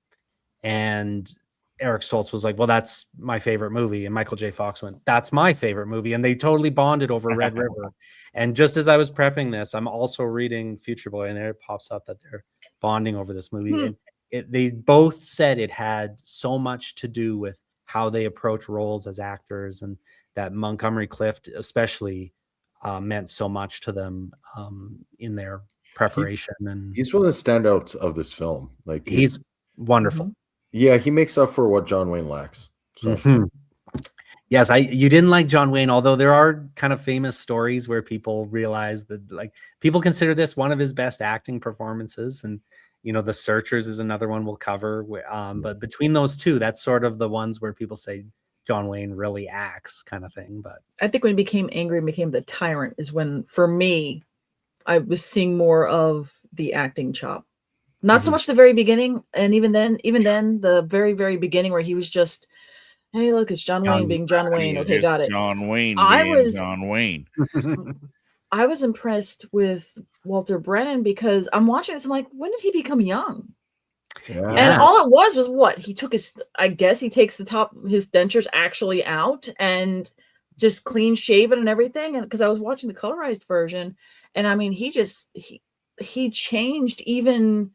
A: And Eric Stoltz was like, well, that's my favorite movie. And Michael J. Fox went, that's my favorite movie. And they totally bonded over Red River. And just as I was prepping this, I'm also reading Future Boy, and there it pops up that they're bonding over this movie. And they both said it had so much to do with how they approach roles as actors, and that Montgomery Clift especially meant so much to them in their preparation. And
C: he's one of the standouts of this film. Like,
A: he's wonderful.
C: Yeah, he makes up for what John Wayne lacks. So.
A: Yes, you didn't like John Wayne, although there are kind of famous stories where people realize that, like, people consider this one of his best acting performances. And, you know, The Searchers is another one we'll cover. But between those two, that's sort of the ones where people say John Wayne really acts, kind of thing. But
D: I think when he became angry and became the tyrant is when, for me, I was seeing more of the acting chop. Not so much the very beginning, and even then, the very, very beginning where he was just, hey, look, it's John Wayne being John Wayne. Okay, got it.
B: John Wayne John Wayne.
D: I was impressed with Walter Brennan because I'm watching this. I'm like, when did he become young?
C: Yeah.
D: And all it was what? He took I guess he takes his dentures actually out and just clean shaven and everything. And because I was watching the colorized version, and I mean, he changed even,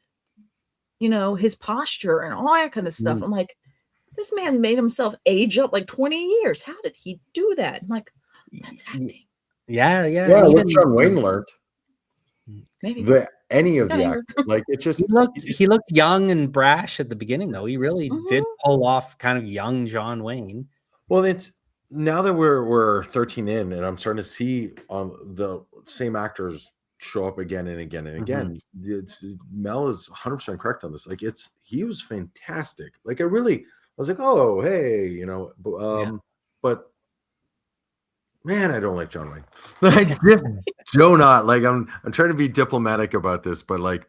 D: you know, his posture and all that kind of stuff. I'm like, this man made himself age up like 20 years. How did he do that? I'm like, that's acting.
A: Yeah.
C: What John Wayne learned.
D: Maybe
C: any of the actors, like, it just
A: he looked young and brash at the beginning, though. He really did pull off kind of young John Wayne.
C: Well, it's now that we're 13 in, and I'm starting to see the same actors show up again and again and again. Mel is 100% correct on this. Like, he was fantastic. Like, I was like, oh, hey, you know, but man, I don't like John Wayne. I just do not. Like, I'm trying to be diplomatic about this, but like,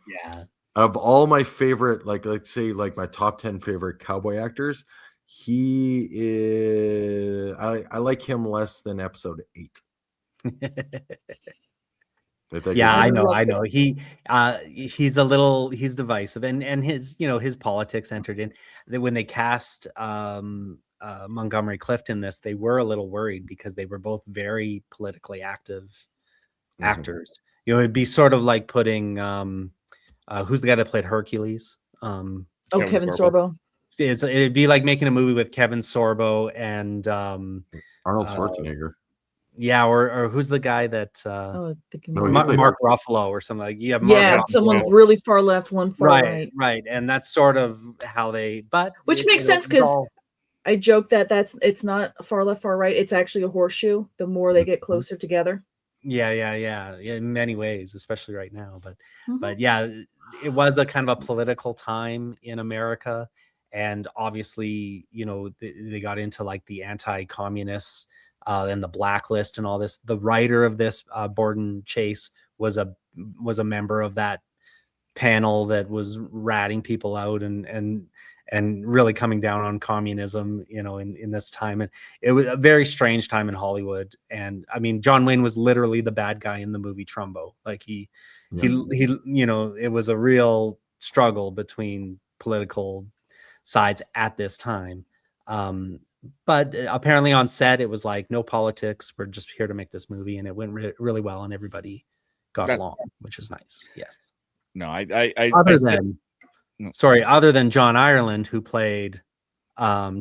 C: of all my favorite, like, let's say, like, my top 10 favorite cowboy actors, he is. I like him less than Episode 8.
A: Yeah, I know. He's divisive, and his politics entered in. When they cast Montgomery Clift in this, they were a little worried because they were both very politically active actors. You know, it'd be sort of like putting who's the guy that played Hercules?
D: Kevin Sorbo.
A: It'd be like making a movie with Kevin Sorbo and
C: Arnold Schwarzenegger.
A: Yeah, or who's the guy that Mark Ruffalo or something like?
D: Someone's really far left, one far right.
A: Right, and that's sort of how
D: which makes sense because I joke that it's not far left, far right. It's actually a horseshoe. The more they get closer together.
A: Yeah. In many ways, especially right now. But yeah, it was a kind of a political time in America, and obviously, you know, they got into like the anti-communists. And the blacklist and all this. The writer of this, Borden Chase, was a member of that panel that was ratting people out and really coming down on communism, you know, in this time. And it was a very strange time in Hollywood. And I mean, John Wayne was literally the bad guy in the movie Trumbo. Like he, you know, it was a real struggle between political sides at this time. But apparently on set, it was like, no politics. We're just here to make this movie. And it went really well, and everybody got along, which is nice. Yes.
B: No,
A: other than John Ireland, who played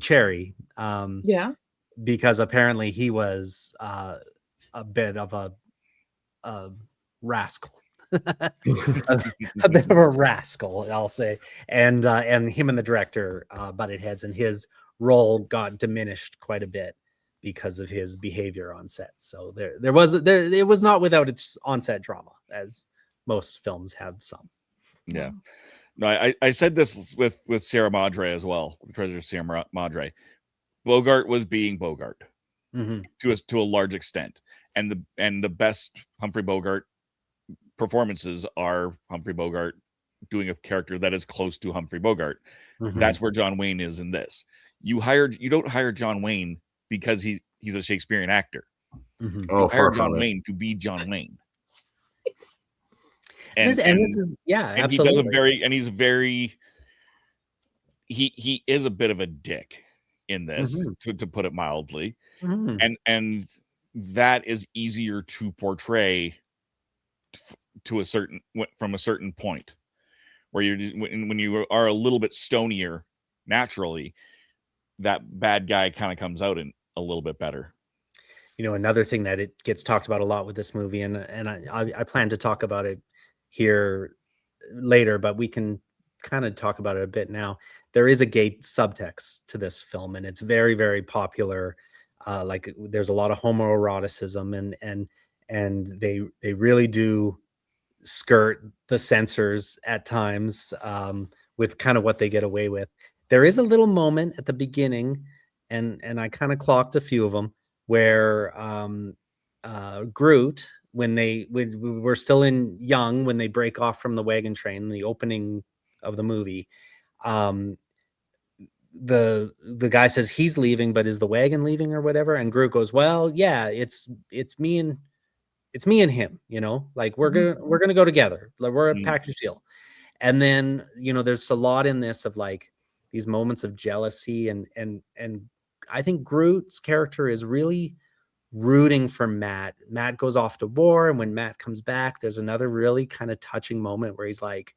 A: Cherry. Because apparently he was a bit of a rascal. a bit of a rascal, I'll say. And him and the director butted heads, and his role got diminished quite a bit because of his behavior on set. So it was not without its on-set drama, as most films have some.
B: Yeah. No, I said this with Sierra Madre as well, the Treasure of Sierra Madre. Bogart was being Bogart to a large extent, and the best Humphrey Bogart performances are Humphrey Bogart doing a character that is close to Humphrey Bogart. That's where John Wayne is in this. You don't hire John Wayne because he's a Shakespearean actor. You hire John Wayne to be John Wayne. And he does he he is a bit of a dick in this,
A: Mm-hmm.
B: to put it mildly,
A: Mm-hmm.
B: and that is easier to portray to a certain from a certain point, where you're just, when you are a little bit stonier naturally, that bad guy kind of comes out in a little bit better.
A: Another thing that it gets talked about a lot with this movie, and I plan to talk about it here later, but we can kind of talk about it a bit now. There is a gay subtext to this film, and it's very, very popular. Like there's a lot of homoeroticism, and they really do skirt the censors at times, with kind of what they get away with. There is a little moment at the beginning, and I kind of clocked a few of them, where Groot, when we're still in young, when they break off from the wagon train, the opening of the movie, um, the guy says he's leaving, but is the wagon leaving or whatever? And Groot goes, "Well, yeah, it's me and him, like we're gonna go together. Like, we're a package deal." And then there's a lot in this of like these moments of jealousy, and I think Groot's character is really rooting for Matt. Matt goes off to war, and when Matt comes back, there's another really kind of touching moment where he's like,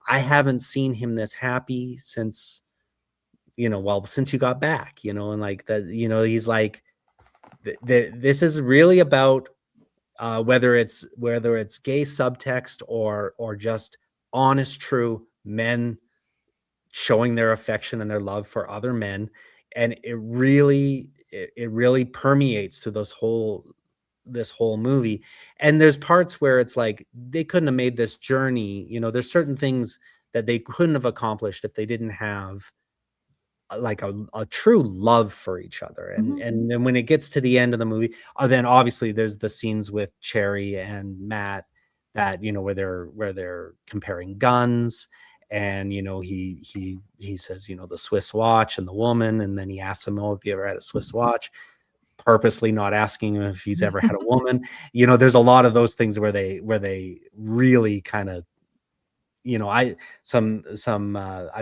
A: I haven't seen him this happy since since you got back, and like that, he's like, this is really about whether it's gay subtext or just honest, true men showing their affection and their love for other men, and it really permeates through this whole movie. And there's parts where it's like they couldn't have made this journey. There's certain things that they couldn't have accomplished if they didn't have like a true love for each other. And then when it gets to the end of the movie, then obviously there's the scenes with Cherry and Matt that where they're comparing guns, and he says the Swiss watch and the woman, and then he asks him, "Oh, have you ever had a Swiss watch?" Purposely not asking him if he's ever had a woman. There's a lot of those things where they really kind of I've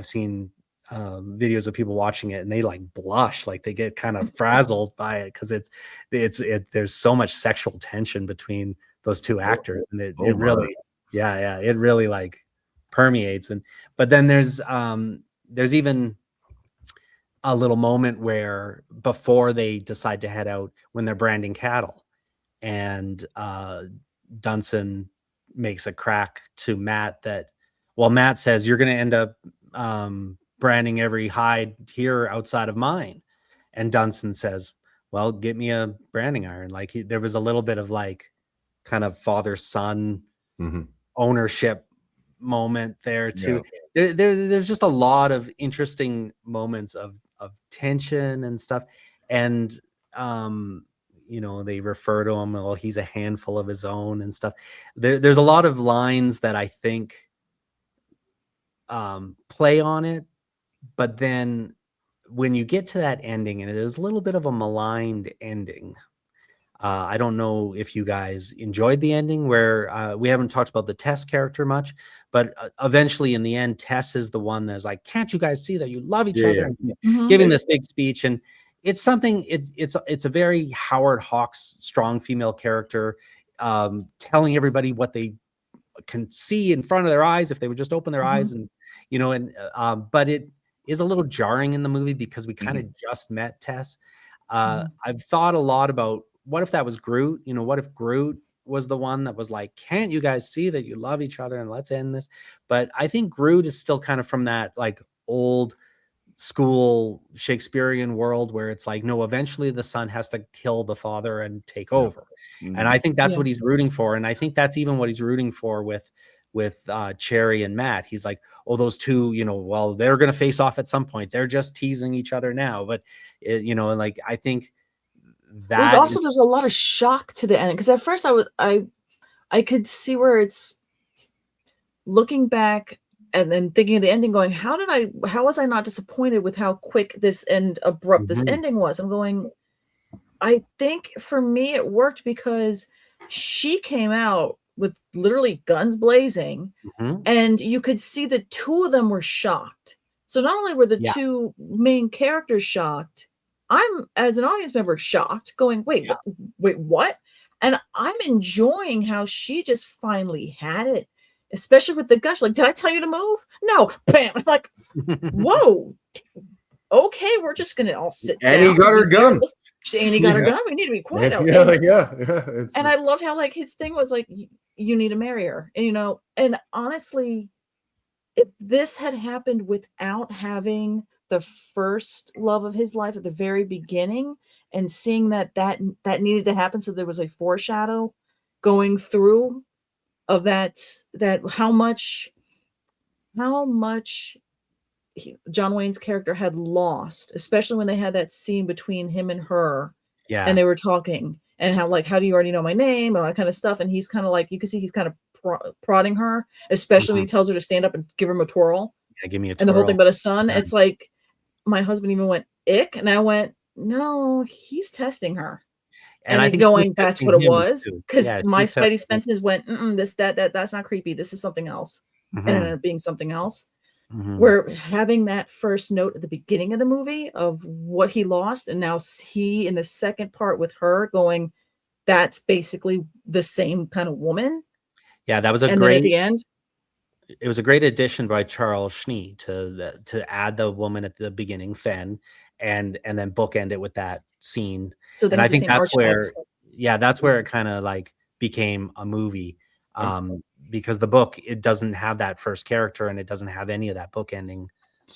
A: seen videos of people watching it, and they like blush, like they get kind of frazzled by it, because there's so much sexual tension between those two actors, and it really it really like permeates. But then there's even a little moment where before they decide to head out, when they're branding cattle, and Dunson makes a crack to Matt that, well, Matt says, "You're going to end up branding every hide here outside of mine." And Dunson says, "Well, get me a branding iron." Like there was a little bit of like kind of father-son ownership moment there too. Yeah. There's just a lot of interesting moments of tension and stuff. And they refer to him, well, he's a handful of his own and stuff. There's a lot of lines that I think play on it, but then when you get to that ending, and it is a little bit of a maligned ending, I don't know if you guys enjoyed the ending, where we haven't talked about the Tess character much, but eventually in the end, Tess is the one that's like, "Can't you guys see that you love each other?" And giving this big speech. And it's something, it's a very Howard Hawks strong female character, telling everybody what they can see in front of their eyes if they would just open their eyes. And but it is a little jarring in the movie because we kind of just met Tess. I've thought a lot about, what if that was Groot? What if Groot was the one that was like, "Can't you guys see that you love each other, and let's end this?" But I think Groot is still kind of from that like old school Shakespearean world, where it's like, no, eventually the son has to kill the father and take over. And I think that's what he's rooting for. And I think that's even what he's rooting for with Cherry and Matt. He's like, oh, those two, well, they're going to face off at some point. They're just teasing each other now. But, like, I think that
D: there's a lot of shock to the ending. Because at first I could see where it's looking back and then thinking of the ending, going, how was I not disappointed with how quick this and abrupt this ending was? I'm going, I think for me it worked because she came out with literally guns blazing, and you could see the two of them were shocked. So not only were the
A: Yeah.
D: two main characters shocked, I'm, as an audience member, shocked, going, wait, wait, what? And I'm enjoying how she just finally had it, especially with the gush. Like, did I tell you to move? No. Bam. I'm like, whoa. Okay, we're just gonna all sit down.
C: Annie got her gun.
D: Annie got her gun. We need to be quiet.
C: Yeah.
D: And I loved how, like, his thing was like, you need to marry her. And, you know, and honestly, if this had happened without having the first love of his life at the very beginning and seeing that needed to happen, so there was a foreshadow going through of that how much John Wayne's character had lost, especially when they had that scene between him and her, and they were talking, and how, like, how do you already know my name, and all that kind of stuff, and he's kind of like, you can see he's kind of prodding her, especially when he tells her to stand up and give him a twirl.
A: Yeah, give me a twirl.
D: And the whole thing about a son, it's like, my husband even went, ick, and I went, no, he's testing her. And I think going, that's what it was, because my Spidey senses went, that's not creepy. This is something else, and it ended up being something else. Where having that first note at the beginning of the movie of what he lost, and now he in the second part with her going, that's basically the same kind of woman.
A: Yeah, that was a
D: and
A: great.
D: Then at the end,
A: it was a great addition by Charles Schnee to add the woman at the beginning, Fen, and then bookend it with that scene.
D: So
A: and I think that's where, that's where it kind of like became a movie. Because the book, it doesn't have that first character, and it doesn't have any of that bookending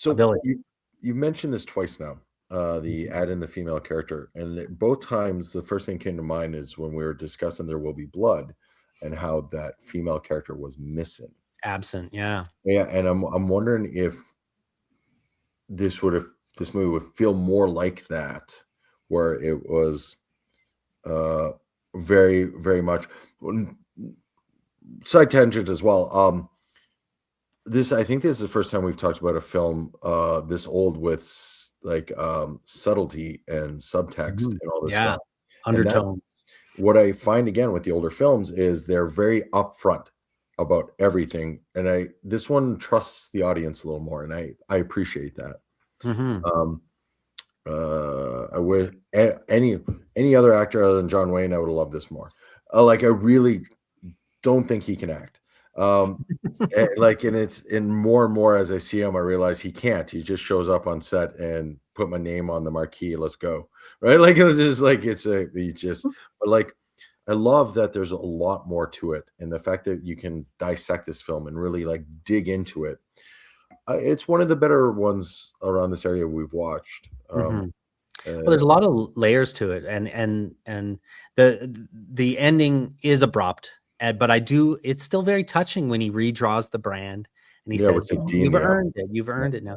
A: ability.
C: You mentioned this twice now, the add in the female character, and both times the first thing came to mind is when we were discussing There Will Be Blood and how that female character was missing,
A: absent. Yeah,
C: and I'm wondering if this movie would feel more like that, where it was very, very much. Side tangent as well. I think this is the first time we've talked about a film this old with like subtlety and subtext and all this stuff.
A: Undertone.
C: What I find again with the older films is they're very upfront about everything, and this one trusts the audience a little more, and I appreciate that. I would any other actor other than John Wayne, I would have loved this more. Like, I really don't think he can act. And more and more as I see him, I realize he can't. He just shows up on set and put my name on the marquee. Let's go. Right. Like, it's just like, but like, I love that there's a lot more to it. And the fact that you can dissect this film and really like dig into it. It's one of the better ones around this area we've watched.
A: Well, there's a lot of layers to it, and the ending is abrupt. But it's still very touching when he redraws the brand and he says, you've earned it. You've earned it now.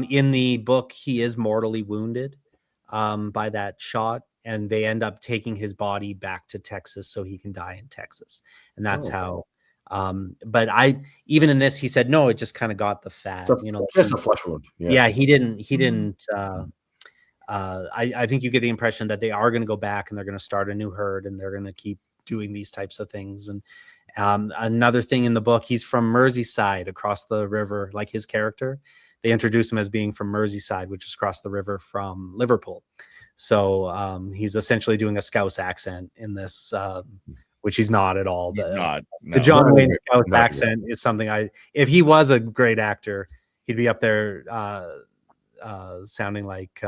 A: In the book, he is mortally wounded by that shot, and they end up taking his body back to Texas so he can die in Texas. And that's how, but even in this, he said, no, it just kind of got the fat,
C: just a flesh wound.
A: Yeah. He didn't, I think you get the impression that they are going to go back and they're going to start a new herd, and they're going to keep doing these types of things. And another thing in the book, he's from Merseyside, across the river. Like, his character, they introduce him as being from Merseyside, which is across the river from Liverpool. So he's essentially doing a Scouse accent in this, which he's not at all. The John Wayne Scouse accent is something if he was a great actor, he'd be up there sounding like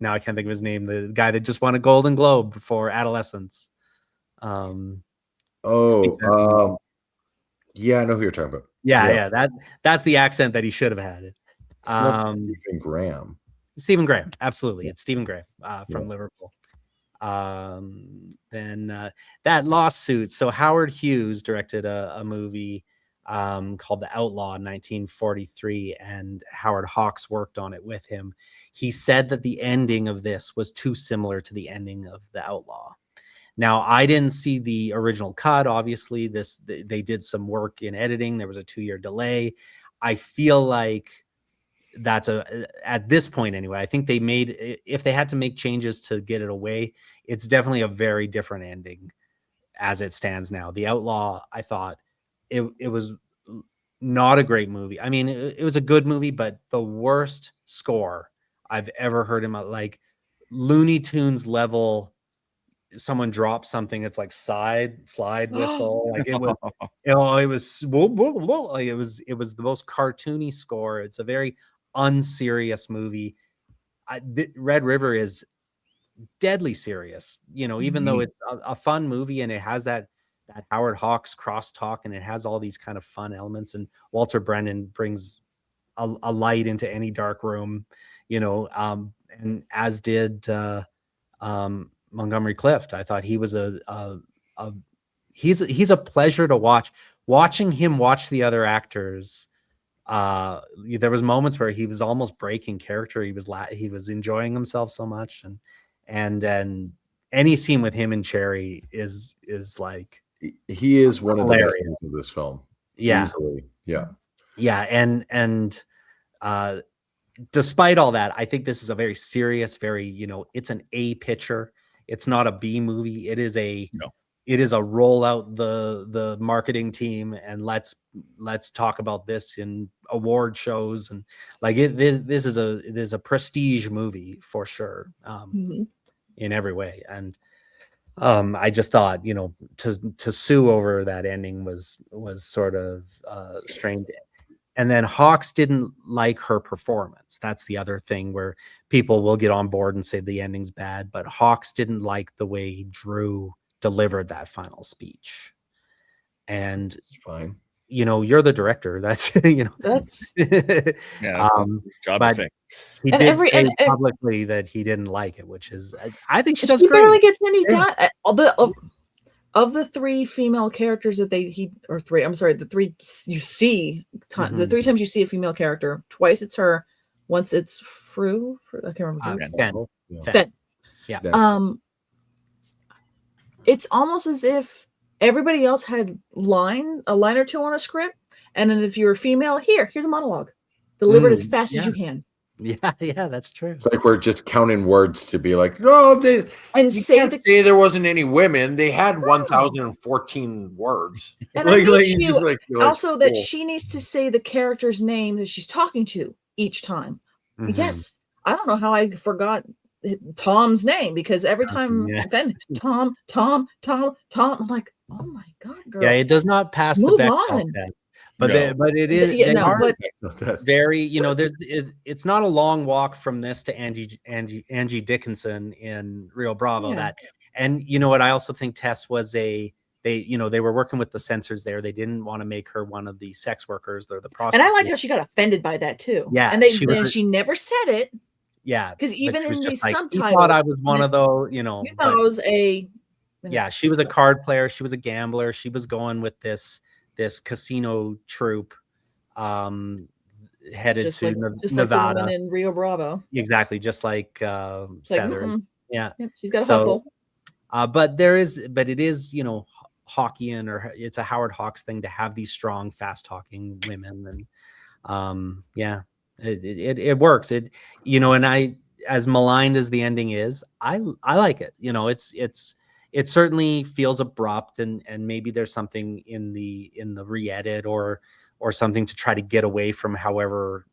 A: now I can't think of his name. The guy that just won a Golden Globe for Adolescence.
C: Yeah, I know who you're talking about.
A: Yeah. That's the accent that he should have had. Stephen Graham, absolutely. It's Stephen Graham from Liverpool. Then that lawsuit. So Howard Hughes directed a movie called The Outlaw in 1943, and Howard Hawks worked on it with him. He said that the ending of this was too similar to the ending of The Outlaw. Now, I didn't see the original cut. Obviously, they did some work in editing. There was a 2-year delay. I feel like that's at this point anyway, I think if they had to make changes to get it away, it's definitely a very different ending as it stands now. The Outlaw, I thought it was not a great movie. I mean, it was a good movie, but the worst score I've ever heard in my, like, Looney Tunes level. Someone dropped something. It's like slide whistle. Like it was, it was, like it was the most cartoony score. It's a very unserious movie. Red River is deadly serious, even though it's a fun movie and it has that Howard Hawks crosstalk and it has all these kind of fun elements, and Walter Brennan brings a light into any dark room, and as did Montgomery Clift. I thought he was he's a pleasure to watch. Watching him watch the other actors, there was moments where he was almost breaking character. He was enjoying himself so much, and any scene with him and Cherry is like,
C: he is one
A: hilarious.
C: of the best scenes of this film.
A: Yeah,
C: easily.
A: Yeah, and despite all that, I think this is a very serious, very, it's an A picture. It's not a B movie. It is a roll out the marketing team and let's talk about this in award shows, and like this is a prestige movie for sure, in every way. And I just thought, to sue over that ending was sort of strange. And then Hawks didn't like her performance. That's the other thing where people will get on board and say the ending's bad, but Hawks didn't like the way Drew delivered that final speech. And
C: it's fine.
A: You're the director. That's
D: that's
B: job.
A: But he did say publicly that he didn't like it, which is, I think she does great.
D: Barely gets any done. Of the three female characters that the three you see, the three times you see a female character, twice it's her, once it's Fru. I can't remember. Fen.
A: Yeah.
D: It's almost as if everybody else had a line or two on a script, and then if you're a female, here's a monologue, delivered as fast as you can.
A: Yeah, that's true.
C: It's like we're just counting words to be like, no, you can't say there wasn't any women. They had 1,014 words.
D: And also that she needs to say the character's name that she's talking to each time. Mm-hmm. Yes, I don't know how I forgot Tom's name, because every time Tom, I'm like, oh my God, girl.
A: Yeah, it does not pass the Bechdel test. But it is very, it's not a long walk from this to Angie Dickinson in Rio Bravo.
D: Yeah.
A: And you know what? I also think Tess was they were working with the censors there. They didn't want to make her one of the sex workers or the prostitutes.
D: And I liked how she got offended by that too.
A: Yeah,
D: and she never said it.
A: Yeah,
D: because even in the subtitles,
A: you thought I was one of those. You
D: thought I was a.
A: Yeah, she was a card player. She was a gambler. She was going with this casino troupe, headed
D: just
A: to
D: just
A: Nevada.
D: Like the woman in Rio Bravo.
A: Exactly, just like Feather.
D: Yeah, she's got to hustle.
A: But it is, Hawkian, or it's a Howard Hawks thing to have these strong, fast talking women, and it works. And I, as maligned as the ending is, I like it. It certainly feels abrupt, and maybe there's something in the re-edit or something to try to get away from however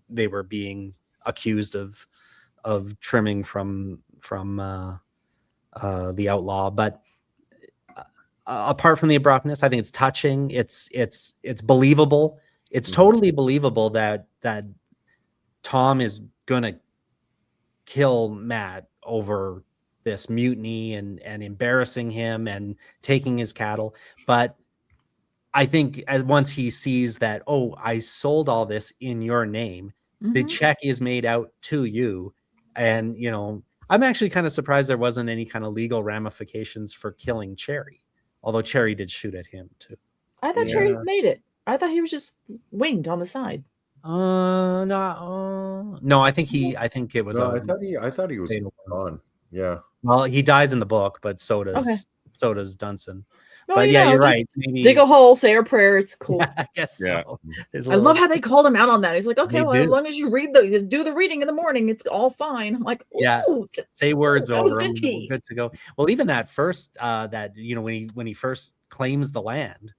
A: they were being accused of trimming from the outlaw. But apart from the abruptness, I think it's touching. It's believable. It's totally believable that Tom is gonna kill Matt over this mutiny and embarrassing him and taking his cattle. But I think once he sees that, oh, I sold all this in your name, the check is made out to you. And, I'm actually kind of surprised there wasn't any kind of legal ramifications for killing Cherry, although Cherry did shoot at him too.
D: I thought Cherry made it. I thought he was just winged on the side.
A: No, I think it was.
C: No, I thought he was on. Yeah.
A: Well, he dies in the book, but so does Dunson.
D: Oh,
A: but you're right.
D: Maybe dig a hole, say a prayer. It's cool.
A: I guess so.
D: I love how they called him out on that. He's like, okay, as long as you do the reading in the morning, it's all fine. I'm like,
A: say words over him. Good to go. Well, even that first, when he first claims the land,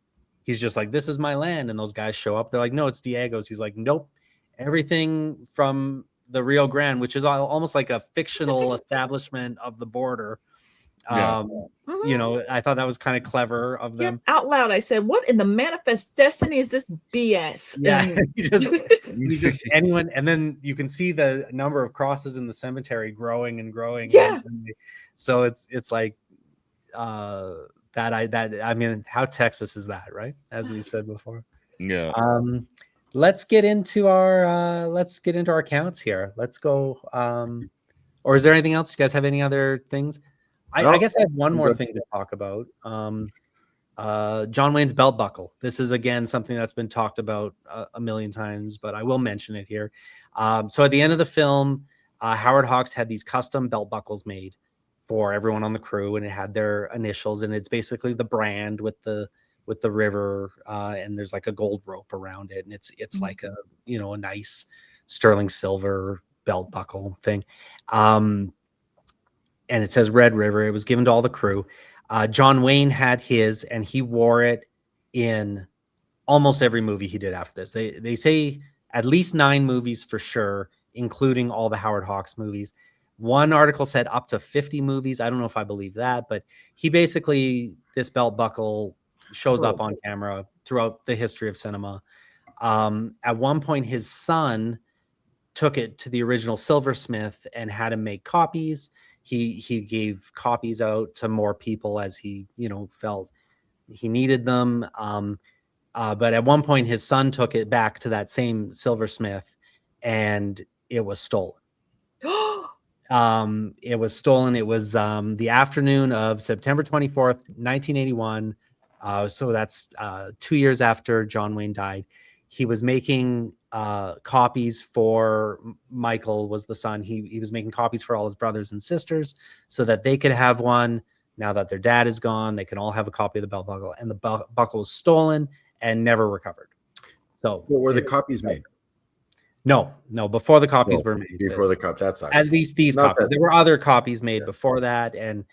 A: he's just like, this is my land. And those guys show up. They're like, no, it's Diego's. He's like, nope. Everything from the Rio Grande, which is almost like a fictional establishment of the border. You know, I thought that was kind of clever of them.
D: Out loud, I said, what in the manifest destiny is this BS?
A: Yeah,
D: And
A: you just anyone, and then you can see the number of crosses in the cemetery growing and growing.
D: Yeah.
A: So it's like I mean, how Texas is that, right? As we've said before.
B: Yeah.
A: Let's get into our accounts here. Let's go. Or is there anything else? You guys have any other things? I guess I have one more thing to talk about. John Wayne's belt buckle. This is again something that's been talked about a million times, but I will mention it here. So at the end of the film, Howard Hawks had these custom belt buckles made for everyone on the crew, and it had their initials, and it's basically the brand with the river, and there's like a gold rope around it, and it's like a a nice sterling silver belt buckle thing. And it says Red River. It was given to all the crew. John Wayne had his, and he wore it in almost every movie he did after this. They say at least 9 movies for sure, including all the Howard Hawks movies. One article said up to 50 movies. I don't know if I believe that, but he basically, this belt buckle shows up on camera throughout the history of cinema. At one point, his son took it to the original silversmith and had him make copies. He gave copies out to more people as he, felt he needed them. But at one point, his son took it back to that same silversmith, and it was stolen. It was stolen. It was the afternoon of September 24th, 1981. So that's 2 years after John Wayne died. He was making copies for Michael, was the son. He was making copies for all his brothers and sisters so that they could have one. Now that their dad is gone, they can all have a copy of the belt buckle. And the buckle was stolen and never recovered. So,
C: what were the copies made?
A: No, before the copies were made.
C: Before the cop, that sucks.
A: At least these copies. There were other copies made before that, and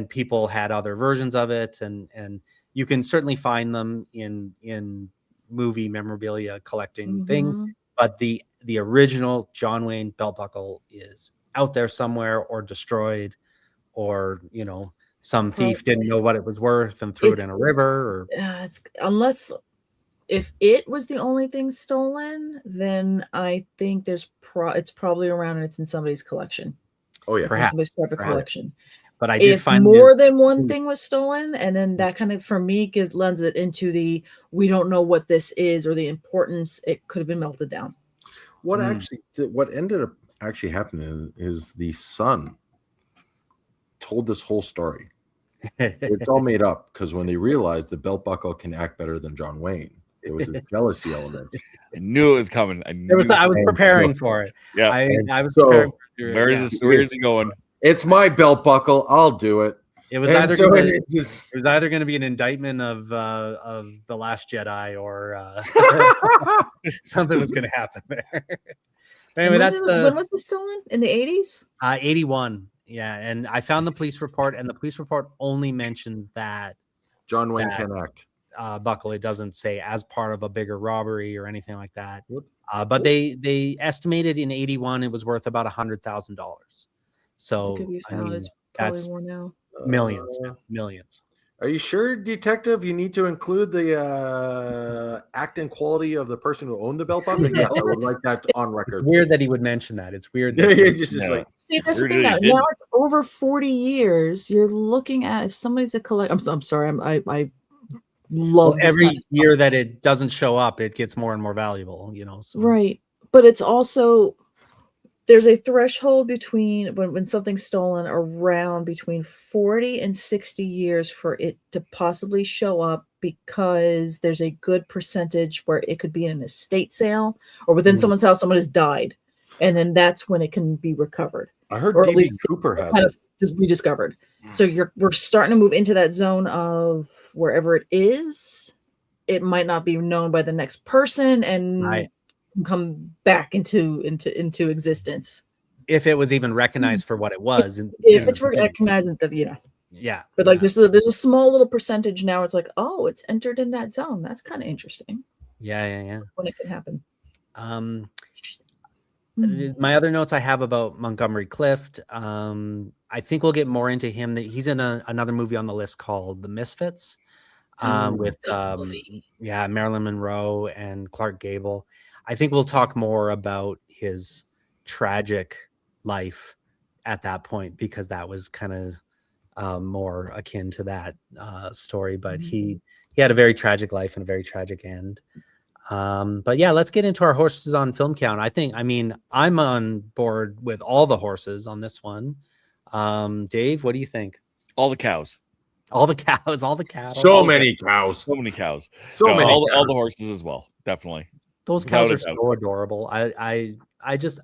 A: people had other versions of it, and you can certainly find them in movie memorabilia collecting things, but the original John Wayne belt buckle is out there somewhere, or destroyed, or some thief didn't know what it was worth and threw it in a river. Or
D: unless if it was the only thing stolen, then I think it's probably around and it's in somebody's collection.
C: Oh yeah,
D: perhaps somebody's private collection.
A: But I did find
D: more than one thing was stolen, and then that kind of, for me, lends it into we don't know what this is, or the importance. It could have been melted down.
C: What ended up actually happening is the son told this whole story. It's all made up, because when they realized the belt buckle can act better than John Wayne, it was a jealousy element.
B: I knew it was coming. I
A: was preparing for it. Yeah, I was preparing for it.
B: Where is he going?
C: It's my belt buckle. I'll do it.
A: It was either going to be an indictment of The Last Jedi, or something was going to happen there. Anyway,
D: when was this stolen? In the 80s?
A: 81. Yeah, and I found the police report, and the police report only mentioned that
C: John Wayne can act
A: buckle. It doesn't say as part of a bigger robbery or anything like that. But they estimated in 81 it was worth about $100,000. So
D: it's probably more now.
A: Millions.
C: Are you sure, detective? You need to include the acting quality of the person who owned the belt buckle. Yeah, I would like that on record.
A: It's weird that he would mention that. It's weird.
D: See, that's the thing. Now it's over 40 years. You're looking at, if somebody's a collector. I'm sorry. I love
A: every year that it doesn't show up, it gets more and more valuable. So.
D: Right, but it's also. There's a threshold between when something's stolen, around between 40 and 60 years for it to possibly show up, because there's a good percentage where it could be in an estate sale or within someone's house. Someone has died, and then that's when it can be recovered.
C: I heard or at least Cooper has
D: kind of rediscovered. So we're starting to move into that zone of wherever it is, it might not be known by the next person, and come back into existence
A: if it was even recognized for what it was.
D: If it's recognized,
A: Yeah.
D: But like there's a small little percentage now. It's like, oh, it's entered in that zone. That's kind of interesting.
A: Yeah.
D: When it can happen.
A: My other notes I have about Montgomery Clift. I think we'll get more into him. That he's in another movie on the list called The Misfits, with Marilyn Monroe and Clark Gable. I think we'll talk more about his tragic life at that point, because that was kind of more akin to that story. But he had a very tragic life and a very tragic end. But yeah, let's get into our horses on film count. I'm on board with all the horses on this one. Dave, what do you think?
B: All the cows.
A: All the cows, all the cattle.
C: So many cows.
B: So many cows.
C: All
B: the horses as well. Definitely.
A: Those cows are so adorable. I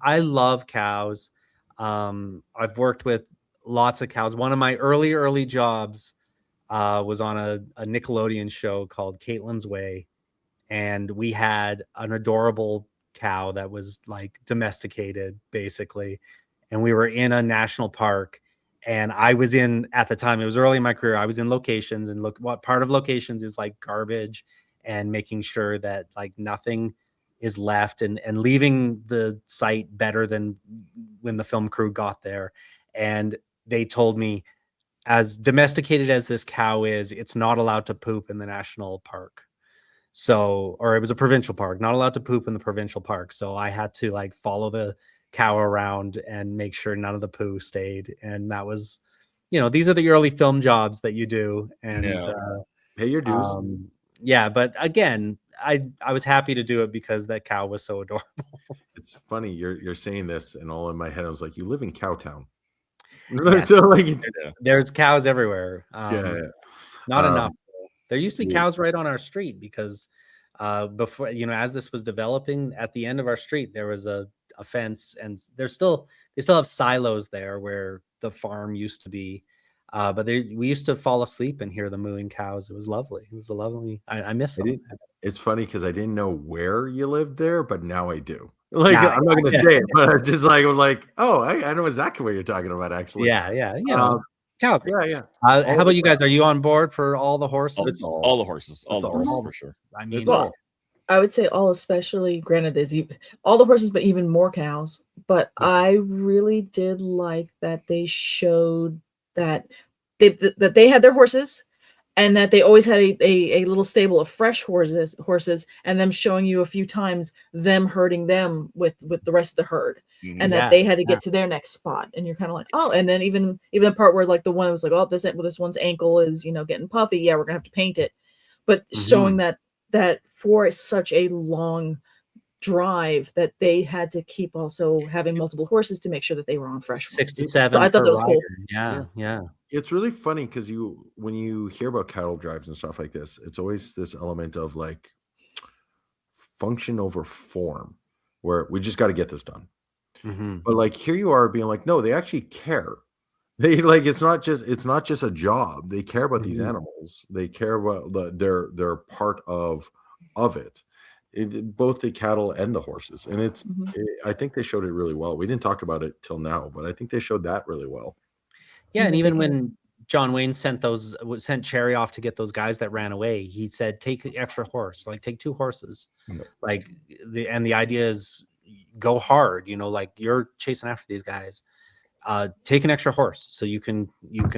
A: love cows. I've worked with lots of cows. One of my early jobs was on a Nickelodeon show called Caitlin's Way. And we had an adorable cow that was like domesticated, basically. And we were in a national park. And I was at the time, it was early in my career, I was in locations, and what part of locations is like garbage and making sure that like nothing is left and leaving the site better than when the film crew got there. And they told me, as domesticated as this cow is, it's not allowed to poop in the national park. So, or it was a provincial park, not allowed to poop in the provincial park. So I had to like follow the cow around and make sure none of the poo stayed. And that was, these are the early film jobs that you do. And
C: pay your dues.
A: But again, I was happy to do it because that cow was so adorable. It's
C: funny you're saying this, and all in my head I was like, you live in Cowtown.
A: So there's cows everywhere. Not enough. There used to be cows right on our street, because before, as this was developing, at the end of our street there was a fence, and they still have silos there where the farm used to be. But we used to fall asleep and hear the mooing cows. It was lovely. It was a lovely. I miss them.
C: It's funny because I didn't know where you lived there, but now I do. I'm not going to say it, but I'm just like, oh, I know exactly what you're talking about. Actually,
A: yeah. Calgary.
C: Yeah.
A: How about you guys? Are you on board for all the horses?
B: All the horses for sure.
D: I mean, I would say all, especially, granted, there's all the horses, but even more cows. But I really did like that they showed that they had their horses, and that they always had a little stable of fresh horses, and them showing you a few times them herding them with the rest of the herd. And that they had to get to their next spot, and you're kind of like, oh. And then even the part where like the one was like, oh, this one's ankle is getting puffy, we're gonna have to paint it. But showing that for such a long drive, that they had to keep also having multiple horses to make sure that they were on fresh
A: 67.
D: So I thought that was cool.
A: Yeah.
C: It's really funny because when you hear about cattle drives and stuff like this, it's always this element of like function over form, where we just got to get this done. But like here you are being like, no, they actually care. They like, it's not just a job. They care about these animals. They care about they're part of it. Both the cattle and the horses. And I think they showed it really well. We didn't talk about it till now, but I think they showed that really well.
A: Yeah, and even when John Wayne sent Cherry off to get those guys that ran away, he said, take an extra horse, like take 2 horses. And the idea is go hard, like you're chasing after these guys. Take an extra horse so you can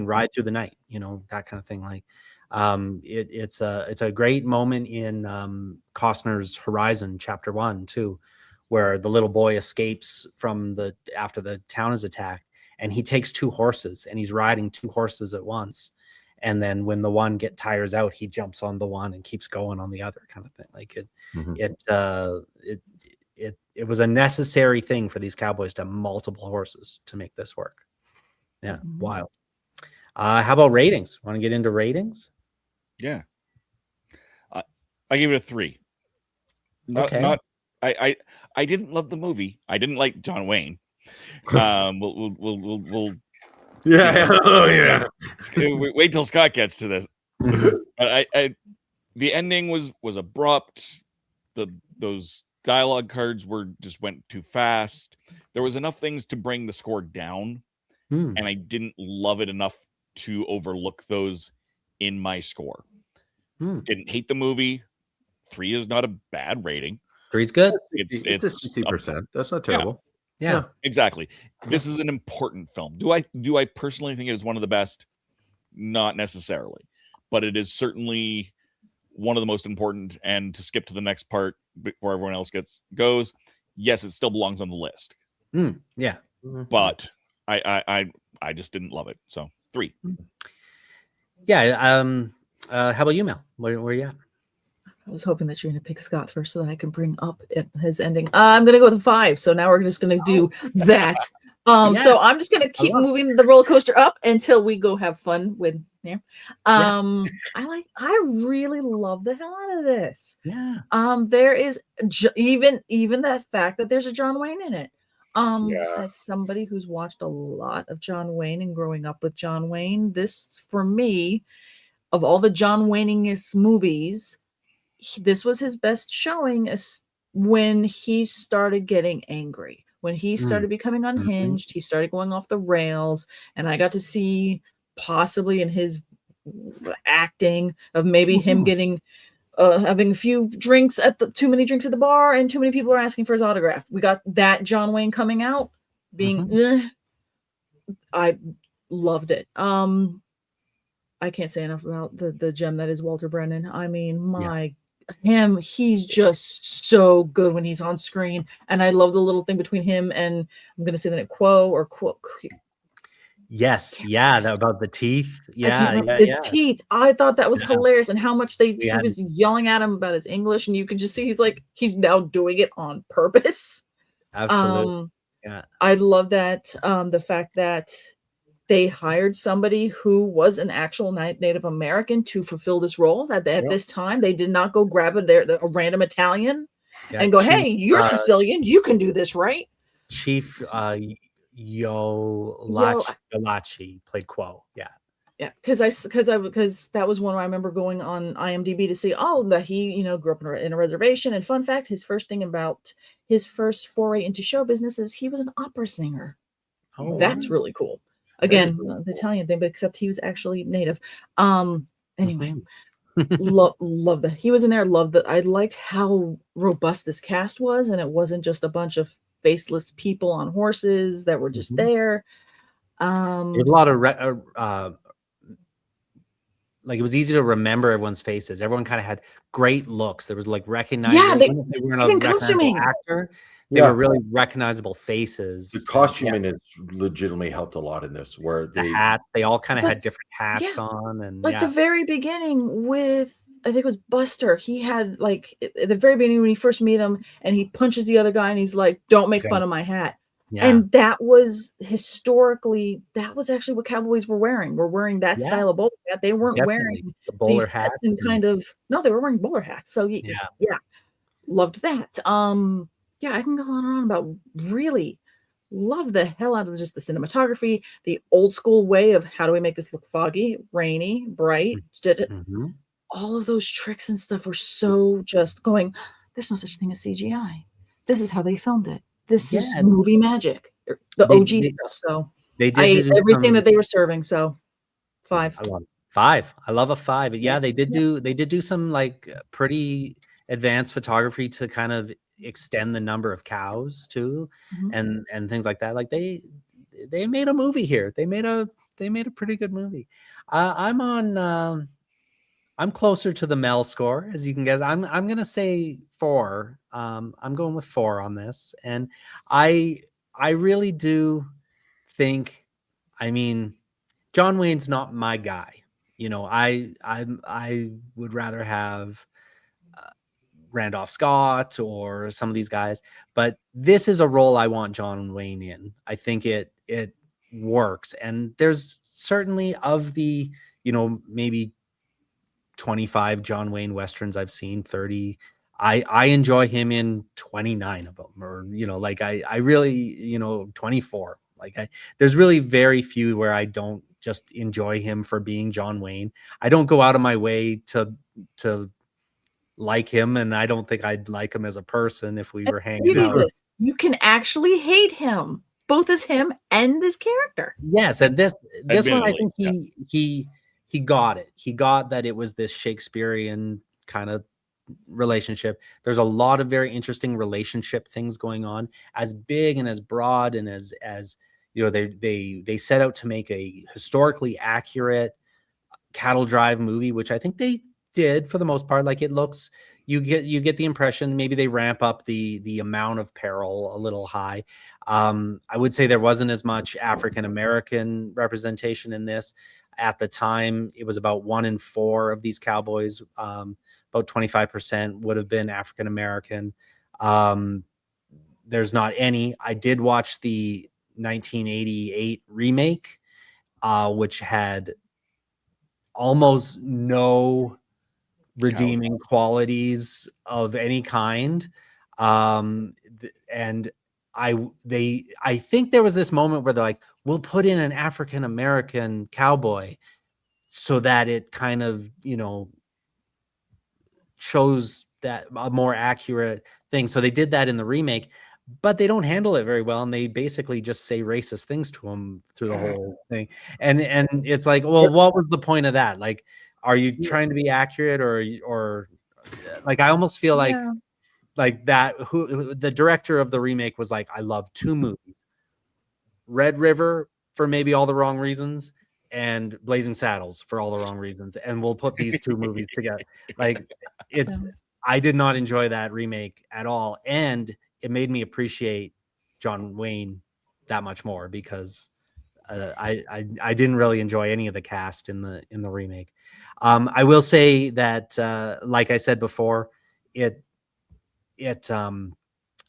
A: ride through the night, that kind of thing. Like it's a great moment in Costner's Horizon Chapter 1 too, where the little boy escapes after the town is attacked, and he takes 2 horses and he's riding 2 horses at once. And then when the one tires out, he jumps on the one and keeps going on the other, kind of thing. Like it was a necessary thing for these cowboys to have multiple horses to make this work. Yeah. Wild. How about ratings? Want to get into ratings?
B: Yeah. I give it a 3.
A: Okay.
B: I didn't love the movie. I didn't like John Wayne. We'll wait till Scott gets to this. The ending was abrupt. Those dialogue cards went too fast. There was enough things to bring the score down, and I didn't love it enough to overlook those in my score.
A: Hmm.
B: Didn't hate the movie. 3 is not a bad rating.
A: 3's good.
C: It's a 60%. That's not terrible.
A: Yeah.
B: Exactly. This is an important film. Do I personally think it is one of the best? Not necessarily, but it is certainly one of the most important. And to skip to the next part before everyone else goes, yes, it still belongs on the list.
A: Yeah.
B: But I just didn't love it. So 3.
A: Yeah. How about you, Mel? Where are you at?
D: I was hoping that you're going to pick Scott first so that I can bring up his ending. I'm going to go with a 5. So now we're just going to do that. So I'm just going to keep moving the roller coaster up until we go have fun with here. I really love the hell out of this.
A: Yeah.
D: There is even that fact that there's a John Wayne in it. As somebody who's watched a lot of John Wayne and growing up with John Wayne, this for me, of all the John Wayne-ingest movies, this was his best showing when he started getting angry, when he started becoming unhinged, he started going off the rails, and I got to see possibly in his acting of maybe him getting having a few drinks too many drinks at the bar, and too many people are asking for his autograph. We got that John Wayne coming out, being I loved it. I can't say enough about the gem that is Walter Brennan. I mean, he's just so good when he's on screen, and I love the little thing between him and, I'm gonna say the name, Quo.
A: Yes, about the teeth.
D: Teeth. I thought that was hilarious, and how much he was yelling at him about his English, and you could just see he's now doing it on purpose.
A: Absolutely.
D: I love that. The fact that they hired somebody who was an actual Native American to fulfill this role. At this time, they did not go grab a random Italian and go, "Hey, you're Sicilian, you can do this, right?"
A: Chief Yolachi played Quo.
D: Yeah, because that was one I remember going on IMDb to see. Oh, that he grew up in a reservation. And fun fact, his first thing about his first foray into show business is he was an opera singer. Oh, that's really cool. Again, the Italian thing, but except he was actually Native. Anyway, love that he was in there. I liked how robust this cast was, and it wasn't just a bunch of faceless people on horses that were just there.
A: There's a lot of it was easy to remember everyone's faces. Everyone kind of had great looks. There was recognizable.
D: They
A: were a recognizable actor. They were really recognizable faces.
C: The costuming has legitimately helped a lot in this. Where
A: the hats, they all kind of had different hats on, and
D: the very beginning with, I think it was Buster. He had at the very beginning when you first meet him, and he punches the other guy, and he's like, "Don't make fun of my hat." Yeah. And that was historically, that was actually what cowboys were wearing. We're wearing that style of bowler hat. They weren't wearing
A: the bowler hats
D: and no, they were wearing bowler hats. So loved that. I can go on and on about really love the hell out of just the cinematography, the old school way of how do we make this look foggy, rainy, bright. All of those tricks and stuff were so just going, there's no such thing as CGI. This is how they filmed it. This is movie magic, the OG stuff. So they did everything that they were serving. So 5.
A: I love 5. I love a 5. Yeah, they did do some pretty advanced photography to kind of extend the number of cows too, and things like that. They made a movie here. They made a pretty good movie. I'm closer to the Mel score, as you can guess. I'm gonna say 4. I'm going with 4 on this, and I really do think, John Wayne's not my guy. I would rather have Randolph Scott or some of these guys, but this is a role I want John Wayne in. I think it works, and there's certainly of the maybe 25 John Wayne Westerns I've seen, 30. I enjoy him in 29 of them, or I really 24. There's really very few where I don't just enjoy him for being John Wayne. I don't go out of my way to like him, and I don't think I'd like him as a person if we were hanging out.
D: You can actually hate him. both as him and this character.
A: Yes, and this one, I
B: Admittedly,
A: think he got it. He got that it was this Shakespearean kind of relationship. There's a lot of very interesting relationship things going on, as big and as broad and as you know, they set out to make a historically accurate cattle drive movie, which I think they did for the most part. Like, it looks, you get the impression maybe they ramp up the amount of peril a little high. I would say there wasn't as much African American representation in this. At the time, it was about 1 in 4 of these cowboys, about 25% would have been African American. There's not any. I did watch the 1988 remake, which had almost no redeeming qualities of any kind. And I think there was this moment where they're like, we'll put in an African American cowboy so that it kind of, you know, shows that a more accurate thing. So they did that in the remake, but they don't handle it very well, and they basically just say racist things to him through the whole thing. And it's like, well, what was the point of that? Like, are you trying to be accurate, or like, I almost feel like that who the director of the remake was like, I love 2 movies, Red River for maybe all the wrong reasons, and Blazing Saddles for all the wrong reasons, and we'll put these 2 movies together. Like, it's I did not enjoy that remake at all, and it made me appreciate John Wayne that much more, because I didn't really enjoy any of the cast in the remake. I will say that, like I said before, it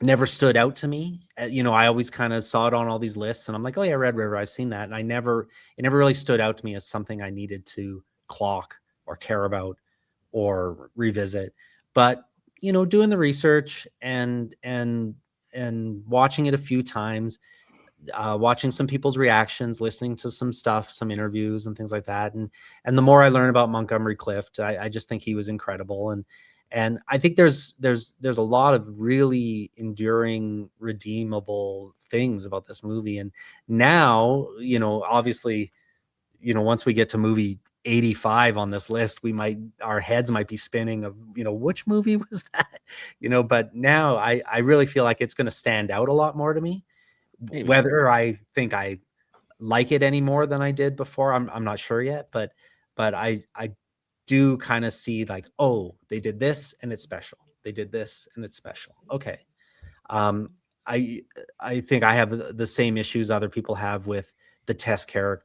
A: never stood out to me. You know, I always kind of saw it on all these lists, and I'm like, oh yeah, Red River, I've seen that. And it never really stood out to me as something I needed to clock or care about or revisit. But, you know, doing the research and watching it a few times, watching some people's reactions, listening to some stuff, some interviews and things like that. And the more I learn about Montgomery Clift, I just think he was incredible. And I think there's a lot of really enduring, redeemable things about this movie. And now, you know, obviously, you know, once we get to movie 85 on this list, our heads might be spinning of, you know, which movie was that, you know. But now I really feel like it's going to stand out a lot more to me. Maybe. Whether I think I like it any more than I did before, I'm not sure yet, but I do kind of see like, oh, they did this and it's special. They did this and it's special. Okay. I think I have the same issues other people have with the Tess character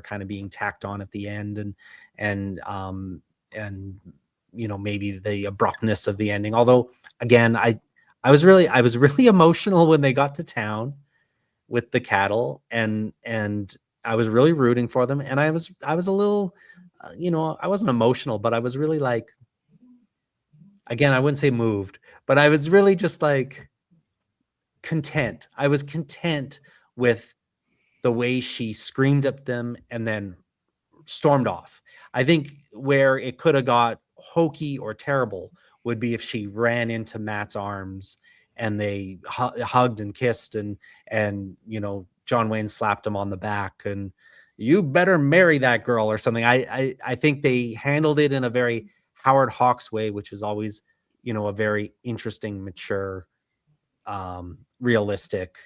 A: kind of being tacked on at the end, and you know, maybe the abruptness of the ending. Although, again, I was really emotional when they got to town with the cattle, and I was really rooting for them. And I was a little, you know, I wasn't emotional, but I was really like, again, I wouldn't say moved, but I was really just like content. I was content with the way she screamed at them and then stormed off. I think where it could have got hokey or terrible would be if she ran into Matt's arms and they hugged and kissed, and you know, John Wayne slapped him on the back and, you better marry that girl or something. I think they handled it in a very Howard Hawks way, which is always, you know, a very interesting, mature, realistic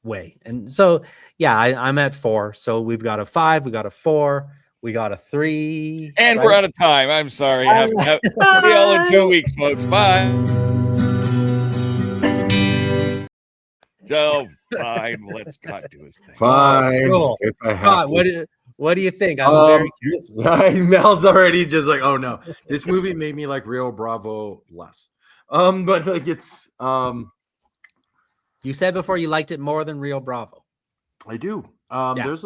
A: way. And so, yeah, I'm at 4. So we've got a 5, we got a 4, we got a 3,
B: and right? We're out of time. I'm sorry. Have see y'all in 2 weeks, folks. Bye. So fine, let Scott do his thing.
C: Fine.
A: Cool.
C: If I have
A: Scott,
C: to.
A: what do you think? I'm very
C: Mel's already just like, oh no, this movie made me like Rio Bravo less. But like it's
A: you said before you liked it more than Rio Bravo.
C: I do. There's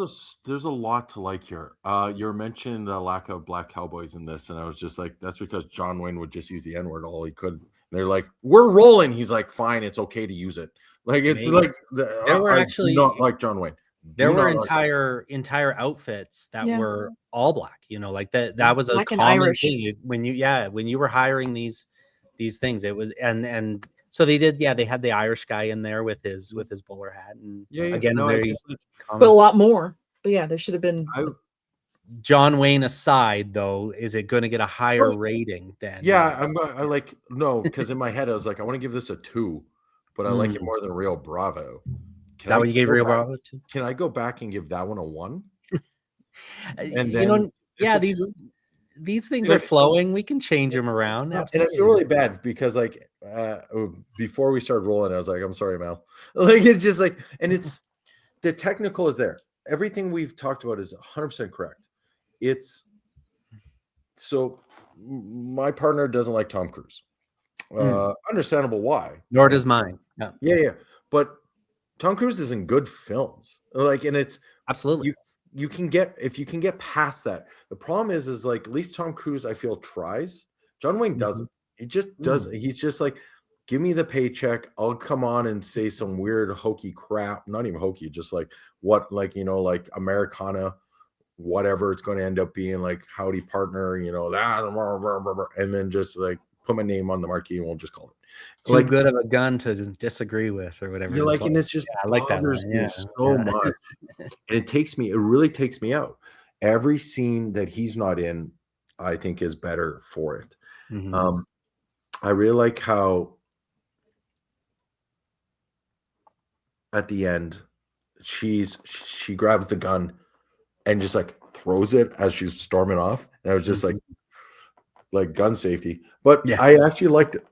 C: a lot to like here. You mentioned the lack of black cowboys in this, and I was just like, that's because John Wayne would just use the N-word all he could. They're like, we're rolling. He's like, fine, it's okay to use it. Like, it's maybe. Like
A: there were actually
C: not like John Wayne.
A: There were entire outfits that were all black. You know, like that was a common thing when you were hiring these things. It was, and So they did, yeah. They had the Irish guy in there with his bowler hat, and again,
C: No,
A: very
D: But a lot more. But yeah, there should have been.
A: John Wayne aside, though, is it going to get a higher rating than?
C: Yeah, because in my head I was like, I want to give this a 2, but I like it more than Rio Bravo.
A: Is that what you gave Rio Bravo to?
C: Can I go back and give that one a 1?
A: And then these things are flowing. We can change them around.
C: And I feel really bad because before we started rolling, I was like, I'm sorry, Mal. Like, it's just like, and it's the technical is there. Everything we've talked about is 100% correct. It's so my partner doesn't like Tom Cruise. Understandable why.
A: Nor does mine.
C: Yeah. But Tom Cruise is in good films. Like, and it's
A: absolutely
C: you can get, if you can get past that. The problem is like, at least Tom Cruise, I feel, tries. John Wayne doesn't. He just doesn't. He's just like, give me the paycheck. I'll come on and say some weird hokey crap. Not even hokey, just like what, like, like Americana, whatever it's going to end up being, like howdy partner, and then just like put my name on the marquee and we'll just call it.
A: Too like, good of a gun to disagree with or whatever.
C: You're like, and it's just I like that so much. And it really takes me out. Every scene that he's not in, I think is better for it. I really like how at the end she grabs the gun and just like throws it as she's storming off. And I was just like gun safety. But I actually liked it.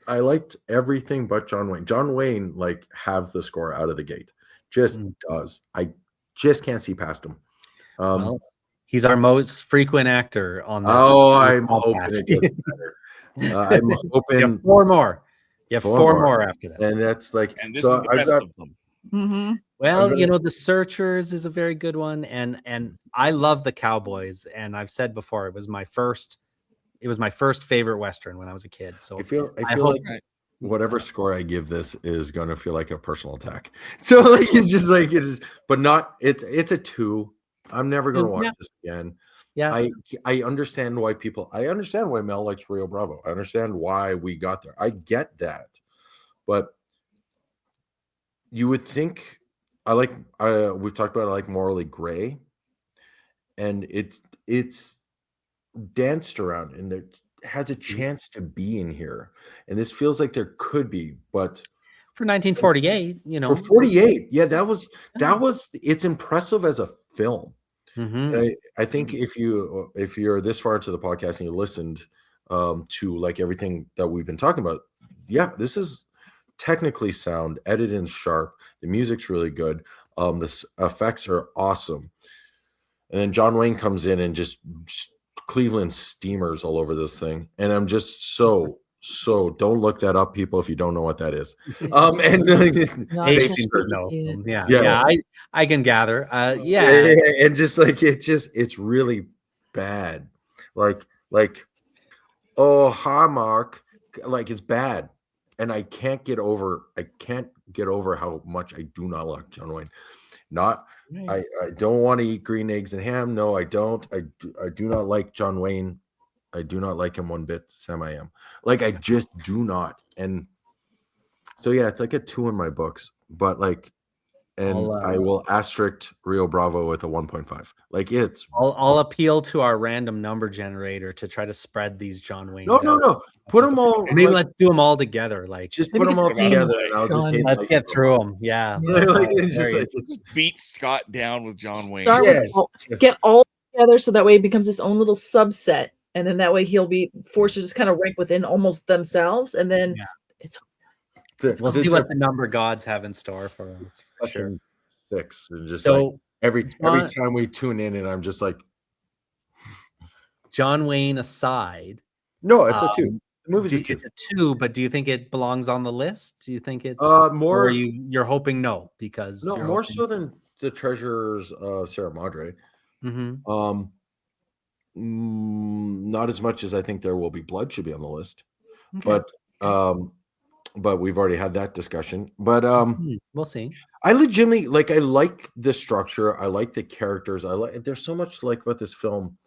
C: I liked everything but John Wayne. John Wayne like has the score out of the gate. Just does. I just can't see past him.
A: Well, he's our most frequent actor on this.
C: I'm hoping it gets better. I'm hoping
A: 4 more. Yeah, 4 more after this.
C: And that's like,
B: and this is the best of them.
A: Well, The Searchers is a very good one, and I love The Cowboys, and I've said before it was my first favorite Western when I was a kid. So
C: I feel like whatever score I give this is going to feel like a personal attack. So like it's just like it is, but not. It's a 2. I'm never going to watch this again.
A: Yeah,
C: I understand why I understand why Mel likes Rio Bravo. I understand why we got there. I get that, but you would think we've talked about I like Morally Gray, and it's danced around and it has a chance to be in here, and this feels like there could be, but
A: for 1948,
C: for 48, that was it's impressive as a film. I think if you're this far into the podcast and you listened to like everything that we've been talking about, this is technically sound, edited and sharp. The music's really good. The effects are awesome. And then John Wayne comes in and just Cleveland steamers all over this thing. And I'm just so don't look that up, people, if you don't know what that is.
A: I can gather.
C: And just like it's really bad. Like oh, hi Mark. Like it's bad. And I can't get over how much I do not like John Wayne. I don't want to eat green eggs and ham. No, I don't. I do not like John Wayne. I do not like him one bit. Sam, I am. Like, I just do not. And so, it's like a 2 in my books. But, like, and I will asterisk Rio Bravo with a 1.5. Like, it's...
A: I'll appeal to our random number generator to try to spread these John Waynes.
C: No. Put them all...
A: Maybe let's do them all together. Like,
C: just put them all together and I'll just hit...
A: Let's get through them. Yeah.
B: Beat Scott down with John Wayne.
D: Get all together so that way it becomes his own little subset. And then that way he'll be forced to just kind of rank within almost themselves. And then
A: we'll see what the number gods have in store for us. For sure.
C: 6. And just so, every time we tune in and I'm just like...
A: John Wayne aside...
C: No, it's a 2. The movie's a 2.
A: It's a 2, but do you think it belongs on the list? Do you think it's
C: more?
A: Or you're hoping no, because
C: more so than The Treasures of Sarah Madre. Not as much as I think There Will Be Blood should be on the list, but we've already had that discussion. But
A: we'll see.
C: I legitimately I like the structure. I like the characters. There's so much about this film,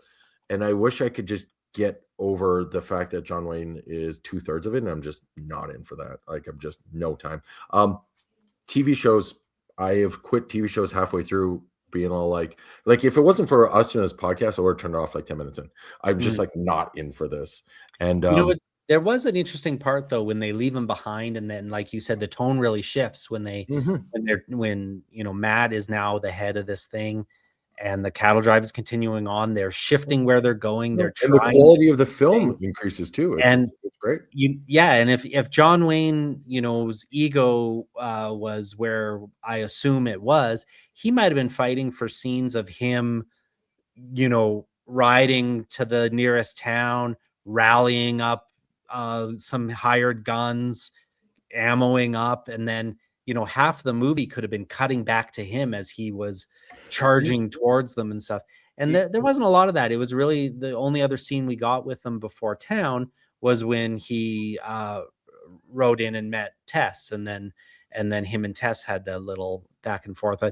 C: and I wish I could just get over the fact that John Wayne is 2/3 of it, and I'm just not in for that. Like, I'm just no time. TV shows, I have quit TV shows halfway through, being all like if it wasn't for us doing this podcast, I would have turned it off like 10 minutes in. I'm just like not in for this. And
A: you know what? There was an interesting part though when they leave him behind, and then, like you said, the tone really shifts when they when Matt is now the head of this thing, and the cattle drive is continuing on. They're shifting where they're going. They're
C: and the
A: trying
C: quality of the film increases too. It's great.
A: And if John Wayne, his ego was where I assume it was, he might have been fighting for scenes of him, riding to the nearest town, rallying up some hired guns, ammoing up, and then half the movie could have been cutting back to him as he was charging towards them and stuff. And there wasn't a lot of that. It was really the only other scene we got with them before town was when he rode in and met Tess, and then him and Tess had that little back and forth.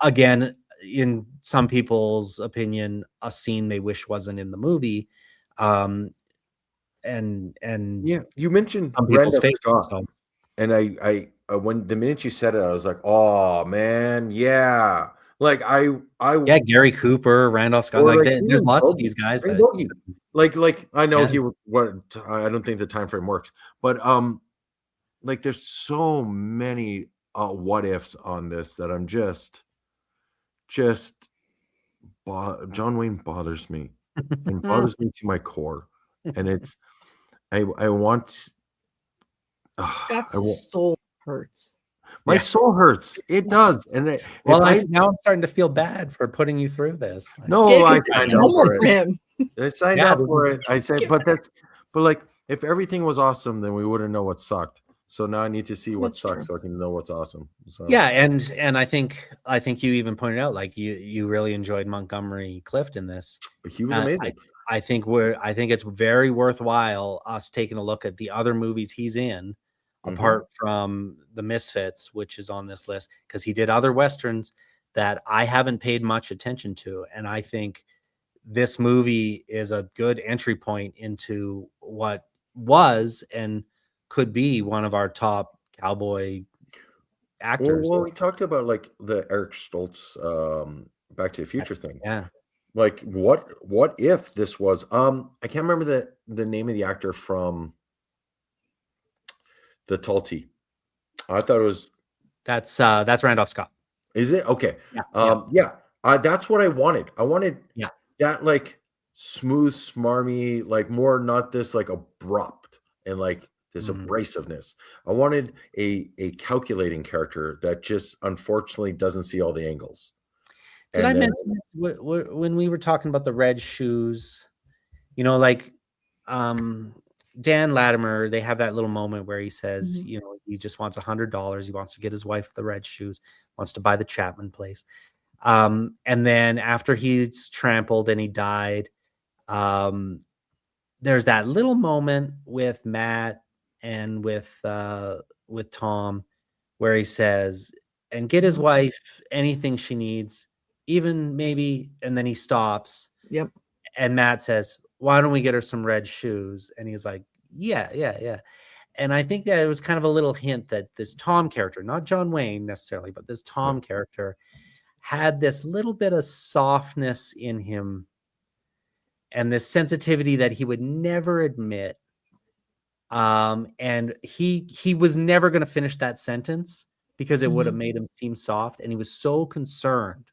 A: Again, in some people's opinion, a scene they wish wasn't in the movie. And yeah,
C: you mentioned Randolph Scott, and I when the minute you said it, I was like, oh man, yeah. Like
A: Gary Cooper, Randolph Scott, there's lots of these guys that
C: like I know I don't think the time frame works, but there's so many what ifs on this that I'm just John Wayne bothers me and bothers me to my core, and it's I want
D: Scott's soul hurts.
C: My soul hurts. It does. And
A: now I'm starting to feel bad for putting you through this.
C: No, I signed up for it. I signed up for it. I said, but if everything was awesome, then we wouldn't know what sucked. So now I need to see what sucks so I can know what's awesome. So.
A: Yeah, and I think you even pointed out you really enjoyed Montgomery Clift in this.
C: He was amazing.
A: I think it's very worthwhile us taking a look at the other movies he's in. Apart from The Misfits, which is on this list, because he did other Westerns that I haven't paid much attention to. And I think this movie is a good entry point into what was and could be one of our top cowboy actors.
C: Well, we talked about the Eric Stoltz Back to the Future thing.
A: Yeah.
C: What if this was I can't remember the name of the actor from the Talty. I thought it was
A: that's Randolph Scott.
C: Is it? Okay. Yeah. That's what I wanted. I wanted that smooth, smarmy, more not this abrupt and this abrasiveness. I wanted a calculating character that just unfortunately doesn't see all the angles.
A: Did I mention this when we were talking about the red shoes? Dan Latimer, they have that little moment where he says, he just wants $100. He wants to get his wife the red shoes, wants to buy the Chapman place. And then after he's trampled and he died, there's that little moment with Matt and with Tom where he says, and get his wife anything she needs, even maybe, and then he stops.
D: Yep.
A: And Matt says, why don't we get her some red shoes? And he's like, yeah. And I think that it was kind of a little hint that this Tom character, not John Wayne necessarily, but this Tom character had this little bit of softness in him and this sensitivity that he would never admit. And he was never going to finish that sentence because it would have made him seem soft. And he was so concerned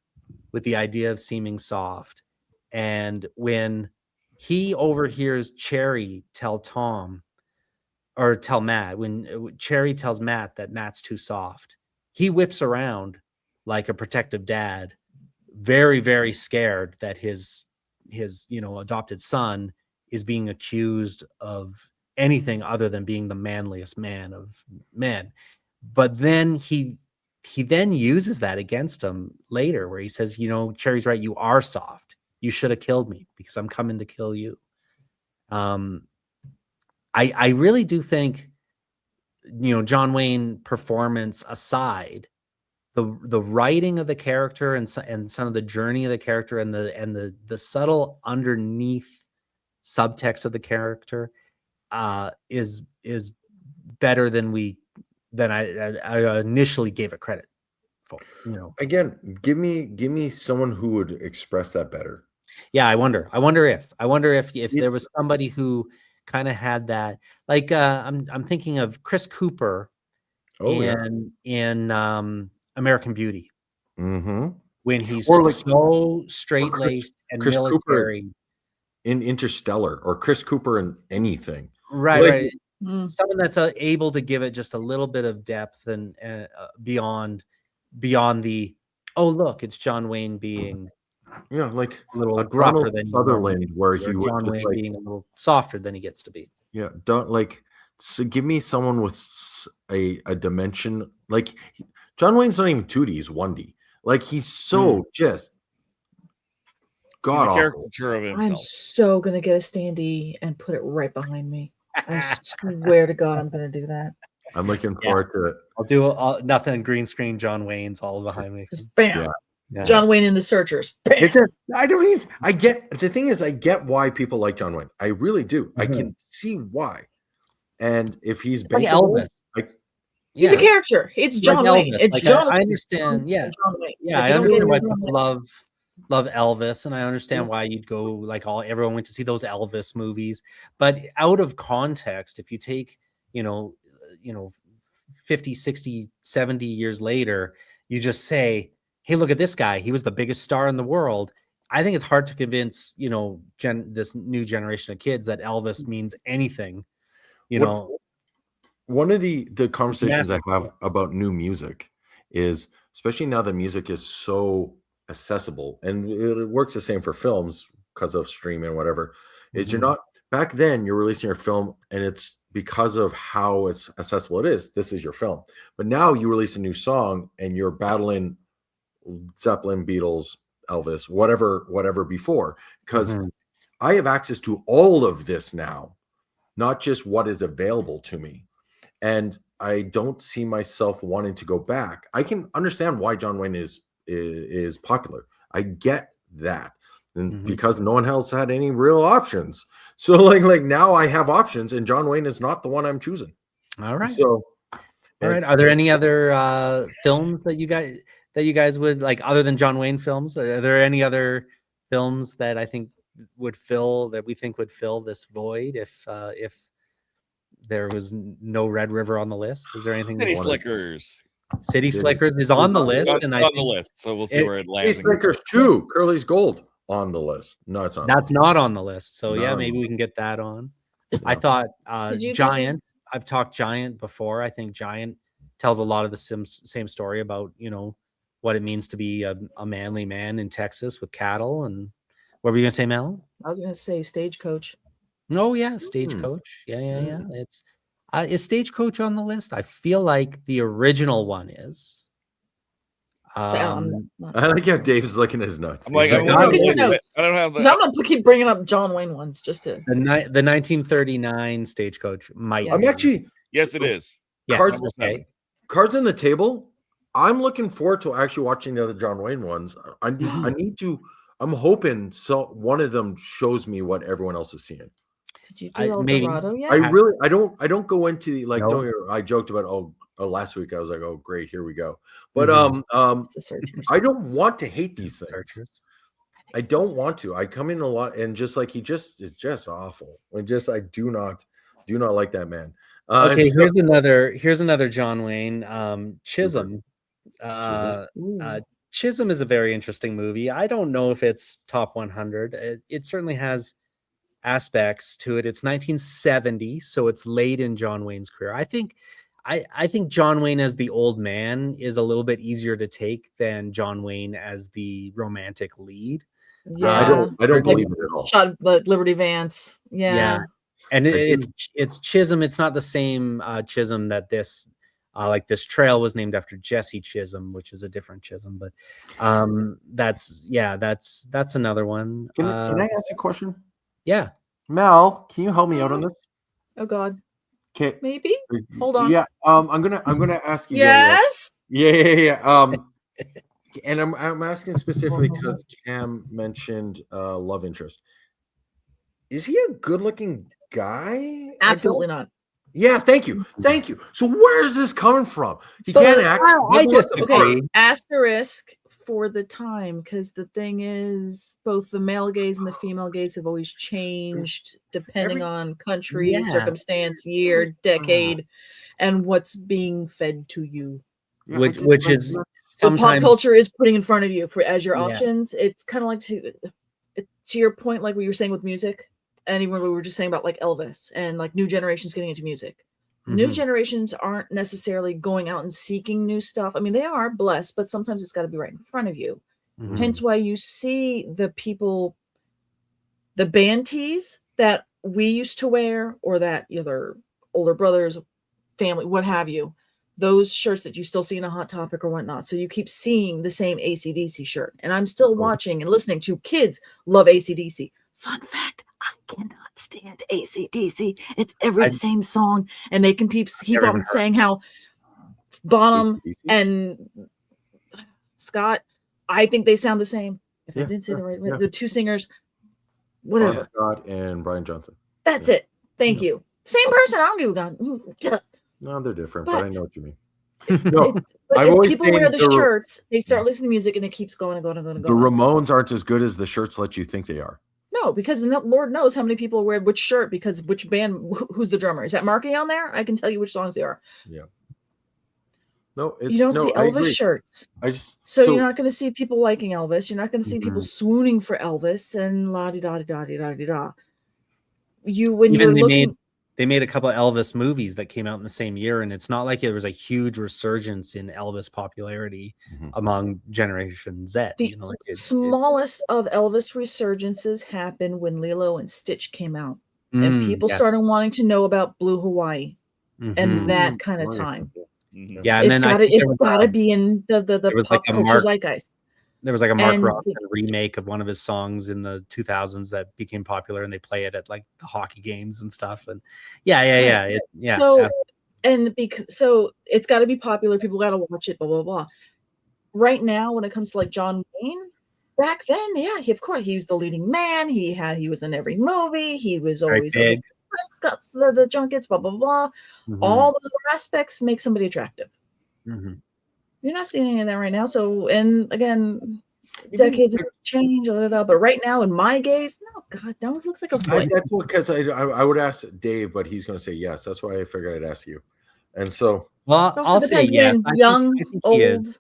A: with the idea of seeming soft. And when he overhears Cherry tell Matt, when Cherry tells Matt that Matt's too soft, he whips around like a protective dad, very, very scared that his adopted son is being accused of anything other than being the manliest man of men. But then he then uses that against him later, where he says, Cherry's right, you are soft. You should have killed me because I'm coming to kill you. I really do think, John Wayne performance aside, the writing of the character and some of the journey of the character and the subtle underneath subtext of the character is better than I initially gave it credit for.
C: Again, give me someone who would express that better.
A: Yeah, I wonder if there was somebody who kind of had that. Like I'm thinking of Chris Cooper in American Beauty.
C: Mm-hmm.
A: When he's
C: like,
A: so straight-laced and
C: Chris
A: military.
C: Cooper in Interstellar, or Chris Cooper in anything.
A: Right. Someone that's able to give it just a little bit of depth and beyond the, oh, look, it's John Wayne being
C: like
A: a little gruffer than
C: Sutherland, where he would
A: John
C: just
A: Wayne being a little softer than he gets to be.
C: Yeah, so give me someone with a dimension. Like, John Wayne's not even 2D, he's 1D. Like, he's so just god awful.
B: Caricature of himself.
D: I'm so gonna get a standee and put it right behind me. I swear to God, I'm gonna do that.
C: I'm looking forward to it.
A: I'll do nothing green screen. John Wayne's all behind me.
D: Just bam. Yeah. John Wayne in The Searchers. Bam.
C: I get the thing is, I get why people like John Wayne. I really do. Mm-hmm. I can see why. And if he's
A: like Elvis,
D: he's a character. It's John Wayne. It's John Wayne.
A: I understand. Yeah.
D: John Wayne.
A: Yeah, I understand why people love Elvis, and I understand why you'd go, like, everyone went to see those Elvis movies. But out of context, if you take 50, 60, 70 years later, you just say, hey, look at this guy, he was the biggest star in the world. I think it's hard to convince this new generation of kids that Elvis means anything.
C: One of the conversations I have about new music is, especially now that music is so accessible, and it works the same for films because of streaming and whatever, is you're not, back then you're releasing your film and it's because of how it's accessible it is, this is your film. But now you release a new song and you're battling Zeppelin, Beatles, Elvis, whatever before, because I have access to all of this now, not just what is available to me. And I don't see myself wanting to go back. I can understand why John Wayne is popular. I get that. And because no one else had any real options. So like now I have options, and John Wayne is not the one I'm choosing.
A: All right.
C: So
A: all right. Are there any other films that you guys would like, other than John Wayne films? Are there any other films that we think would fill this void if there was no Red River on the list? Is there anything?
B: City Slickers.
A: City Slickers is on the list,
B: and on the list, so we'll see where it lands.
C: City Slickers 2, Curly's Gold on the list. No, it's not.
A: That's not on the list. So yeah, maybe we can get that on. I thought Giant. I've talked Giant before. I think Giant tells a lot of the same story about what it means to be a manly man in Texas with cattle. And what were you gonna say, Mel?
D: I was gonna say Stagecoach.
A: Oh yeah, Stagecoach. Yeah. Is Stagecoach on the list? I feel like the original one is.
C: I like how Dave's looking at his notes.
B: I'm like, I don't have that.
D: I'm gonna keep bringing up John Wayne ones just to.
A: The 1939 Stagecoach might.
C: I'm actually.
B: Yes, it is.
A: Yes.
C: Cards on the table. I'm looking forward to actually watching the other I Wayne ones. I need to. I'm hoping one of them shows me what everyone else is seeing.
D: Did you do El Dorado yet?
C: I don't go into like. No. I joked about last week. I was like, oh great, here we go. But I don't want to hate these things. I don't want to. I come in a lot and just like he just is just awful. I do not like that man.
A: Okay, here's another John Wayne. Chisholm. Chisholm is a very interesting movie. I don't know if it's top 100. It certainly has aspects to it. It's 1970, so it's late in John Wayne's career. I think John Wayne as the old man is a little bit easier to take than John Wayne as the romantic lead.
D: Yeah,
C: I don't believe it at all.
D: Shot the Liberty Vance. Yeah.
A: And it's Chisholm. It's not the same Chisholm that this this trail was named after Jesse Chisholm, which is a different Chisholm. But that's another one.
C: Can I ask you a question?
A: Yeah.
C: Mel, can you help me out on this?
D: Oh God.
C: Okay.
D: Maybe. Hold on.
C: Yeah. I'm gonna ask you.
D: Yes.
C: Yeah. And I'm asking specifically because Cam mentioned love interest. is he a good-looking guy?
D: Absolutely not.
C: Yeah, thank you. So where is this coming from? He can't act.
A: I disagree.
D: Okay, asterisk for the time, because the thing is, both the male gaze and the female gaze have always changed depending on country, circumstance, year, decade, and what's being fed to you.
A: Which is
D: The
A: sometimes
D: pop culture is putting in front of you as your options. It's kind of like to your point, like what you were saying with music, and even what we were just saying about like Elvis and like new generations getting into music. New generations aren't necessarily going out and seeking new stuff. I mean, they are blessed, but sometimes it's got to be right in front of you. Hence why you see the people, the band tees that we used to wear, or that either older brothers, family, what have you, those shirts that you still see in a Hot Topic or whatnot. So you keep seeing the same AC/DC shirt. And I'm still watching and listening to kids love AC/DC. Fun fact, I cannot stand AC/DC. It's the same song, and they can keep on saying how Bonham and Scott, I think they sound the same. If I didn't say the right, the two singers, whatever.
C: Scott and Brian Johnson.
D: That's it. Thank you. Same person. I don't give a god.
C: No, they're different, but I know what you mean.
D: No, but if people wear the shirts, they start listening to music, and it keeps going and going and going and going.
C: The Ramones aren't as good as the shirts let you think they are.
D: No, because Lord knows how many people wear which shirt, because which band, who's the drummer? Is that Marky on there? I can tell you which songs they are.
C: Yeah. No,
D: you don't see Elvis shirts. So you're not going to see people liking Elvis. You're not going to see people swooning for Elvis and la di da di da di da di da.
A: They made a couple of Elvis movies that came out in the same year, and it's not like it was a huge resurgence in Elvis popularity among Generation Z.
D: The smallest of Elvis resurgences happened when Lilo and Stitch came out, and people started wanting to know about Blue Hawaii and that kind of time.
A: Yeah, and
D: it's got to be in the pop culture zeitgeist.
A: There was like a Mark Ronson remake of one of his songs in the 2000s that became popular, and they play it at like the hockey games and stuff. And
D: so it's got to be popular. People got to watch it. Blah blah blah. Right now, when it comes to like John Wayne, back then, of course, he was the leading man. He was in every movie. He was always like, the junkets. Blah blah blah. All those aspects make somebody attractive. You're not seeing any of that right now. So, and again, decades have changed, but right now, in my gaze, no, God, no, it looks like a foot.
C: That's because I would ask Dave, but he's going to say yes. That's why I figured I'd ask you. And so,
A: well, I'll say yes.
D: Young, old.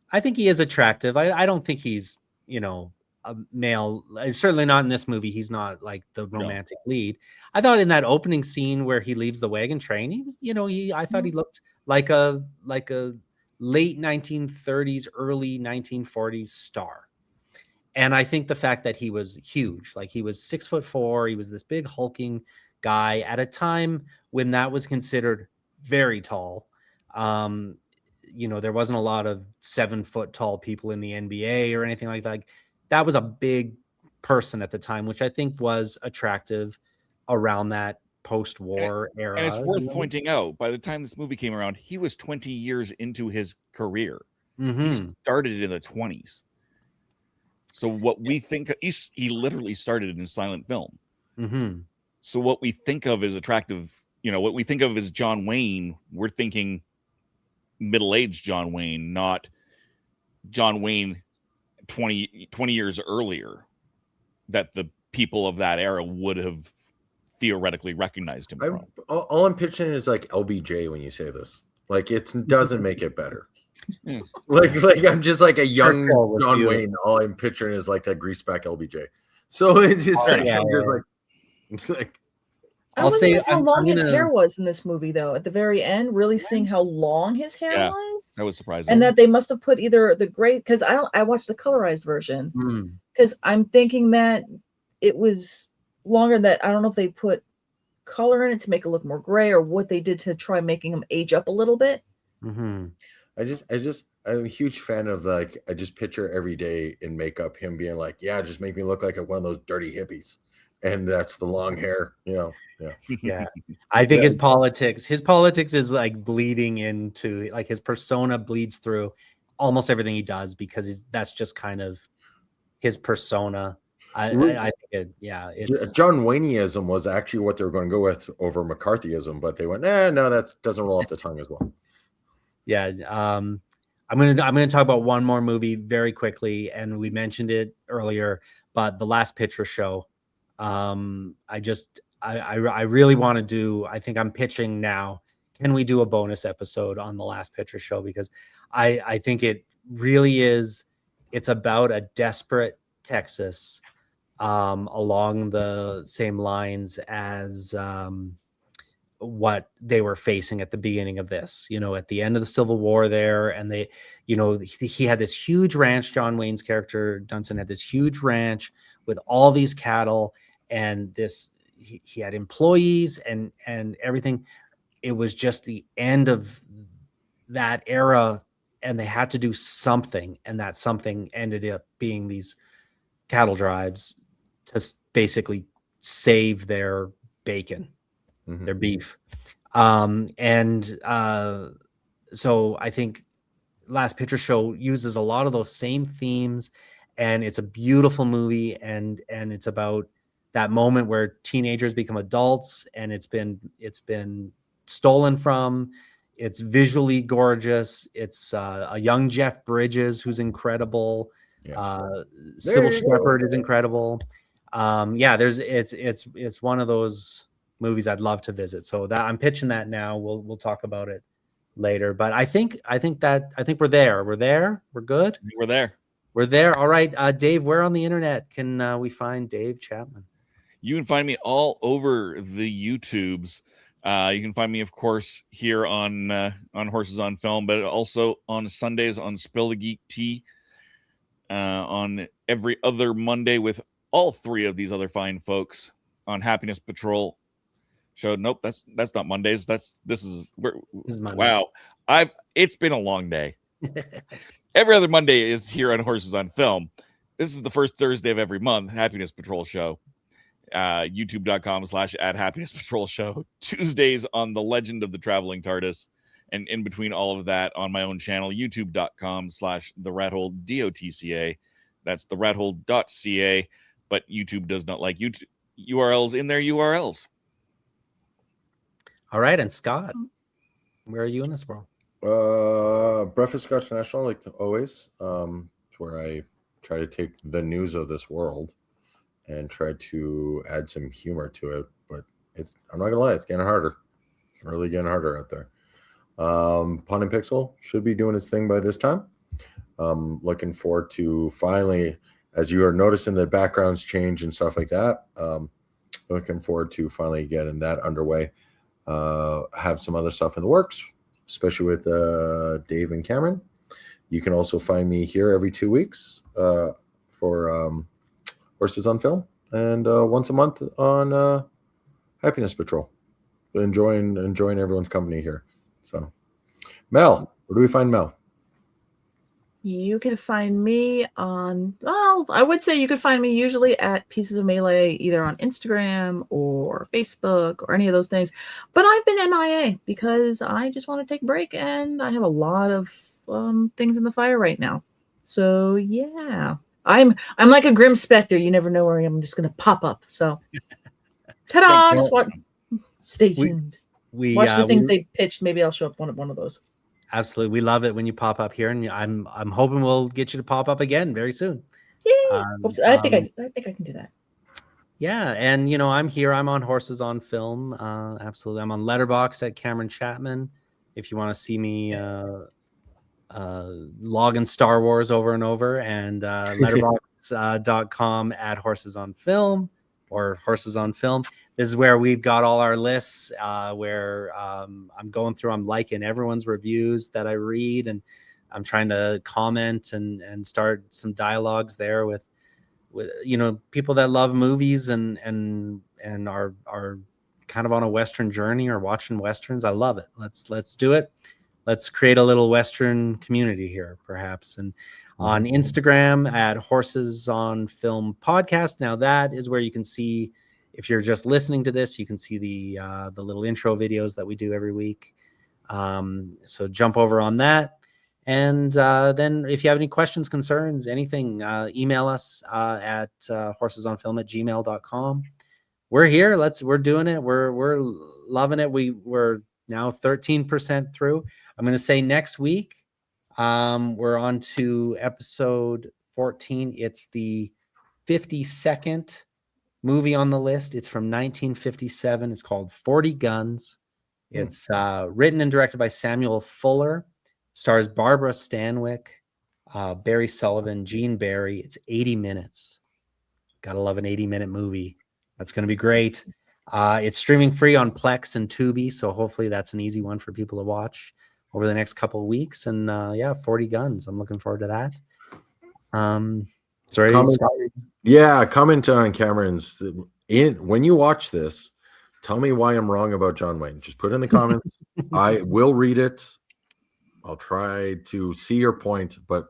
A: I think he is attractive. I don't think he's, a male. Certainly not in this movie. He's not like the romantic lead. I thought in that opening scene where he leaves the wagon train, he was, I thought he looked like a late 1930s, early 1940s star. And I think the fact that he was huge, like he was 6'4", he was this big hulking guy at a time when that was considered very tall. There wasn't a lot of 7 foot tall people in the NBA or anything like that. That was a big person at the time, which I think was attractive around that post-war era.
B: And it's worth pointing out, by the time this movie came around, he was 20 years into his career. He started in the 20s. So what we think, he literally started in silent film. So what we think of as attractive, what we think of as John Wayne, we're thinking middle-aged John Wayne, not John Wayne 20 years earlier, that the people of that era would have theoretically recognized him from.
C: All I'm pitching is like LBJ when you say this. Like, it doesn't make it better. Like I'm just like a young John Wayne. All I'm picturing is like that greaseback LBJ. So it's just like
D: I'll say how long his hair was in this movie, though. At the very end, really seeing how long his hair was.
B: That was surprising.
D: And that they must have put either the gray, because I watched the colorized version, because I'm thinking that it was longer. That I don't know if they put color in it to make it look more gray, or what they did to try making him age up a little bit.
C: I'm a huge fan of, like, I just picture every day in makeup him being like, just make me look like one of those dirty hippies. And that's the long hair,
A: I think his politics is like bleeding into, like, his persona bleeds through almost everything he does, because that's just kind of his persona. I think it's
C: John Wayneism was actually what they were going to go with over McCarthyism, but they went, no, that doesn't roll off the tongue as well.
A: Yeah. I'm gonna talk about one more movie very quickly, and we mentioned it earlier, but The Last Picture Show. I really want to do. I think I'm pitching now. Can we do a bonus episode on The Last Picture Show? Because I think it really is. It's about a desperate Texas, along the same lines as what they were facing at the beginning of this, at the end of the Civil War there. And they, he had this huge ranch. John Wayne's character Dunson had this huge ranch with all these cattle, and he had employees and everything. It was just the end of that era, and they had to do something. And that something ended up being these cattle drives to basically save their bacon, their beef. So I think Last Picture Show uses a lot of those same themes, and it's a beautiful movie. And it's about that moment where teenagers become adults, and it's been stolen from. It's visually gorgeous. It's a young Jeff Bridges, who's incredible. Sybil Shepherd is incredible. It's one of those movies I'd love to visit. So that I'm pitching that now. We'll talk about it later. But I think we're there. We're there. We're good. We're there. All right, Dave. Where on the internet can we find Dave Chapman?
B: You can find me all over the YouTubes. You can find me, of course, here on Horses on Film, but also on Sundays on Spill the Geek Tea, on every other Monday with all three of these other fine folks on Happiness Patrol show. Nope, that's not Mondays. This is Monday. Wow. It's been a long day. Every other Monday is here on Horses on Film. This is the first Thursday of every month, Happiness Patrol show. YouTube.com/@Happiness Patrol show. Tuesdays on The Legend of the Traveling TARDIS, and in between all of that on my own channel, youtube.com/The Rathole DOTCA. That's the rathole.ca, but YouTube does not like YouTube URLs in their URLs.
A: All right, and Scott, where are you in this world?
C: Breakfast Scotch National, like always, where I try to take the news of this world and try to add some humor to it. But I'm not gonna lie, it's getting harder. It's really getting harder out there. Pun and Pixel should be doing its thing by this time. Looking forward to finally, as you are noticing the backgrounds change and stuff like that. Looking forward to finally getting that underway. Have some other stuff in the works, especially with Dave and Cameron. You can also find me here every 2 weeks for Horses on Film, and once a month on Happiness Patrol. Enjoying everyone's company here. So, Mel, where do we find Mel?
D: You can find me on, I would say you could find me usually at Pieces of Melee, either on Instagram or Facebook or any of those things. But I've been MIA because I just want to take a break, and I have a lot of things in the fire right now. So yeah, I'm like a grim specter. You never know where I'm just going to pop up. So, ta-da! Just stay tuned. Watch the things they pitched. Maybe I'll show up one of those.
A: Absolutely, we love it when you pop up here, and I'm hoping we'll get you to pop up again very soon.
D: Yeah, I think I can do that.
A: Yeah, and I'm here. I'm on Horses on Film. Absolutely, I'm on Letterboxd at Cameron Chapman. If you want to see me logging Star Wars over and over, and letterboxd.com at Horses on Film or Horses on Film. This is where we've got all our lists, where I'm going through, I'm liking everyone's reviews that I read, and I'm trying to comment and start some dialogues there with people that love movies and are kind of on a Western journey or watching Westerns. I love it. Let's do it. Let's create a little Western community here, perhaps. And on Instagram at Horses on Film Podcast. Now that is where you can see, if you're just listening to this, you can see the little intro videos that we do every week. So jump over on that. And then if you have any questions, concerns, anything, email us at horsesonfilm@gmail.com. We're here. We're doing it. We're loving it. We're now 13% through. I'm going to say next week, we're on to episode 14. It's the 52nd movie on the list. It's from 1957. It's called 40 Guns. It's written and directed by Samuel Fuller. Stars Barbara Stanwyck, Barry Sullivan, Gene Barry. It's 80 minutes. Gotta love an 80-minute movie. That's going to be great. It's streaming free on Plex and Tubi, so hopefully that's an easy one for people to watch over the next couple of weeks. And 40 Guns. I'm looking forward to that.
C: Comment on Cameron's. When you watch this, tell me why I'm wrong about John Wayne. Just put it in the comments. I will read it. I'll try to see your point, but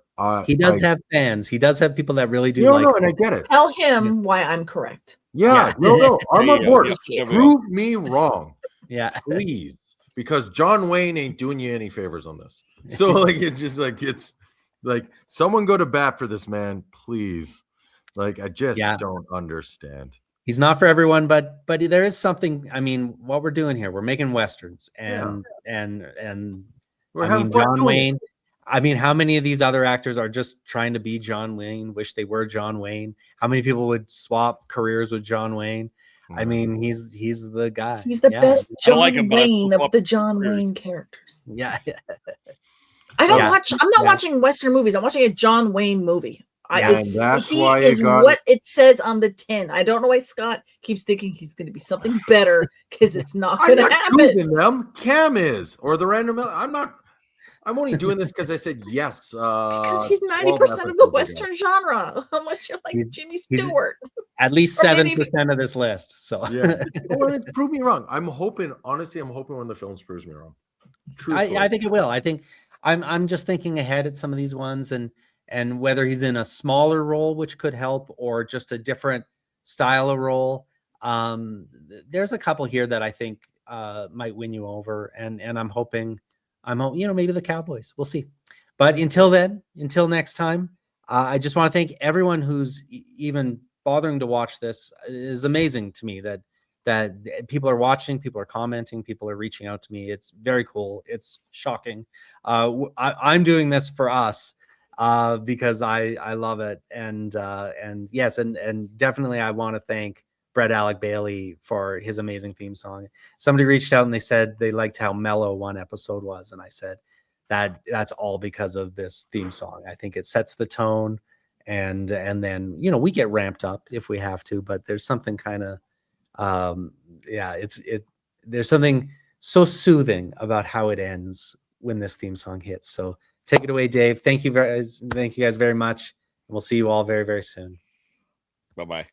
A: he does have fans. He does have people that really do
C: like. No, and I get it.
D: Tell him why I'm correct.
C: Yeah. No, I'm on board. Prove me wrong.
A: Yeah,
C: please, because John Wayne ain't doing you any favors on this. So it's like someone go to bat for this man, please. Like I just don't understand.
A: He's not for everyone, but there is something. I mean, what we're doing here, we're making westerns, and John Wayne. I mean, how many of these other actors are just trying to be John Wayne? Wish they were John Wayne. How many people would swap careers with John Wayne? I mean, he's the guy.
D: He's the best John Wayne of the John Wayne characters.
A: Yeah.
D: I'm not watching Western movies. I'm watching a John Wayne movie.
C: That's why
D: what it says on the tin. I don't know why Scott keeps thinking he's going to be something better because it's not going to happen.
C: Them. Cam is, or the random. I'm only doing this because I said yes.
D: Because he's 90% of the Western genre, unless you're like Jimmy Stewart.
A: At least 7% of this list. So
C: prove me wrong. I'm hoping one of the films proves me wrong.
A: I think it will. I think I'm just thinking ahead at some of these ones and whether he's in a smaller role, which could help, or just a different style of role. There's a couple here that I think might win you over, and I'm hoping, maybe the Cowboys. We'll see. But until next time, I just want to thank everyone who's even bothering to watch this. It is amazing to me that people are watching, people are commenting, people are reaching out to me. It's very cool. It's shocking. I'm doing this for us. Because I love it, and yes, and definitely I want to thank Brett Alec Bailey for his amazing theme song. Somebody reached out and they said they liked how mellow one episode was, and I said that's all because of this theme song. I think it sets the tone, and then we get ramped up if we have to, but there's something kind of there's something so soothing about how it ends when this theme song hits. So take it away, Dave. Thank you guys very much. We'll see you all very, very soon.
B: Bye-bye.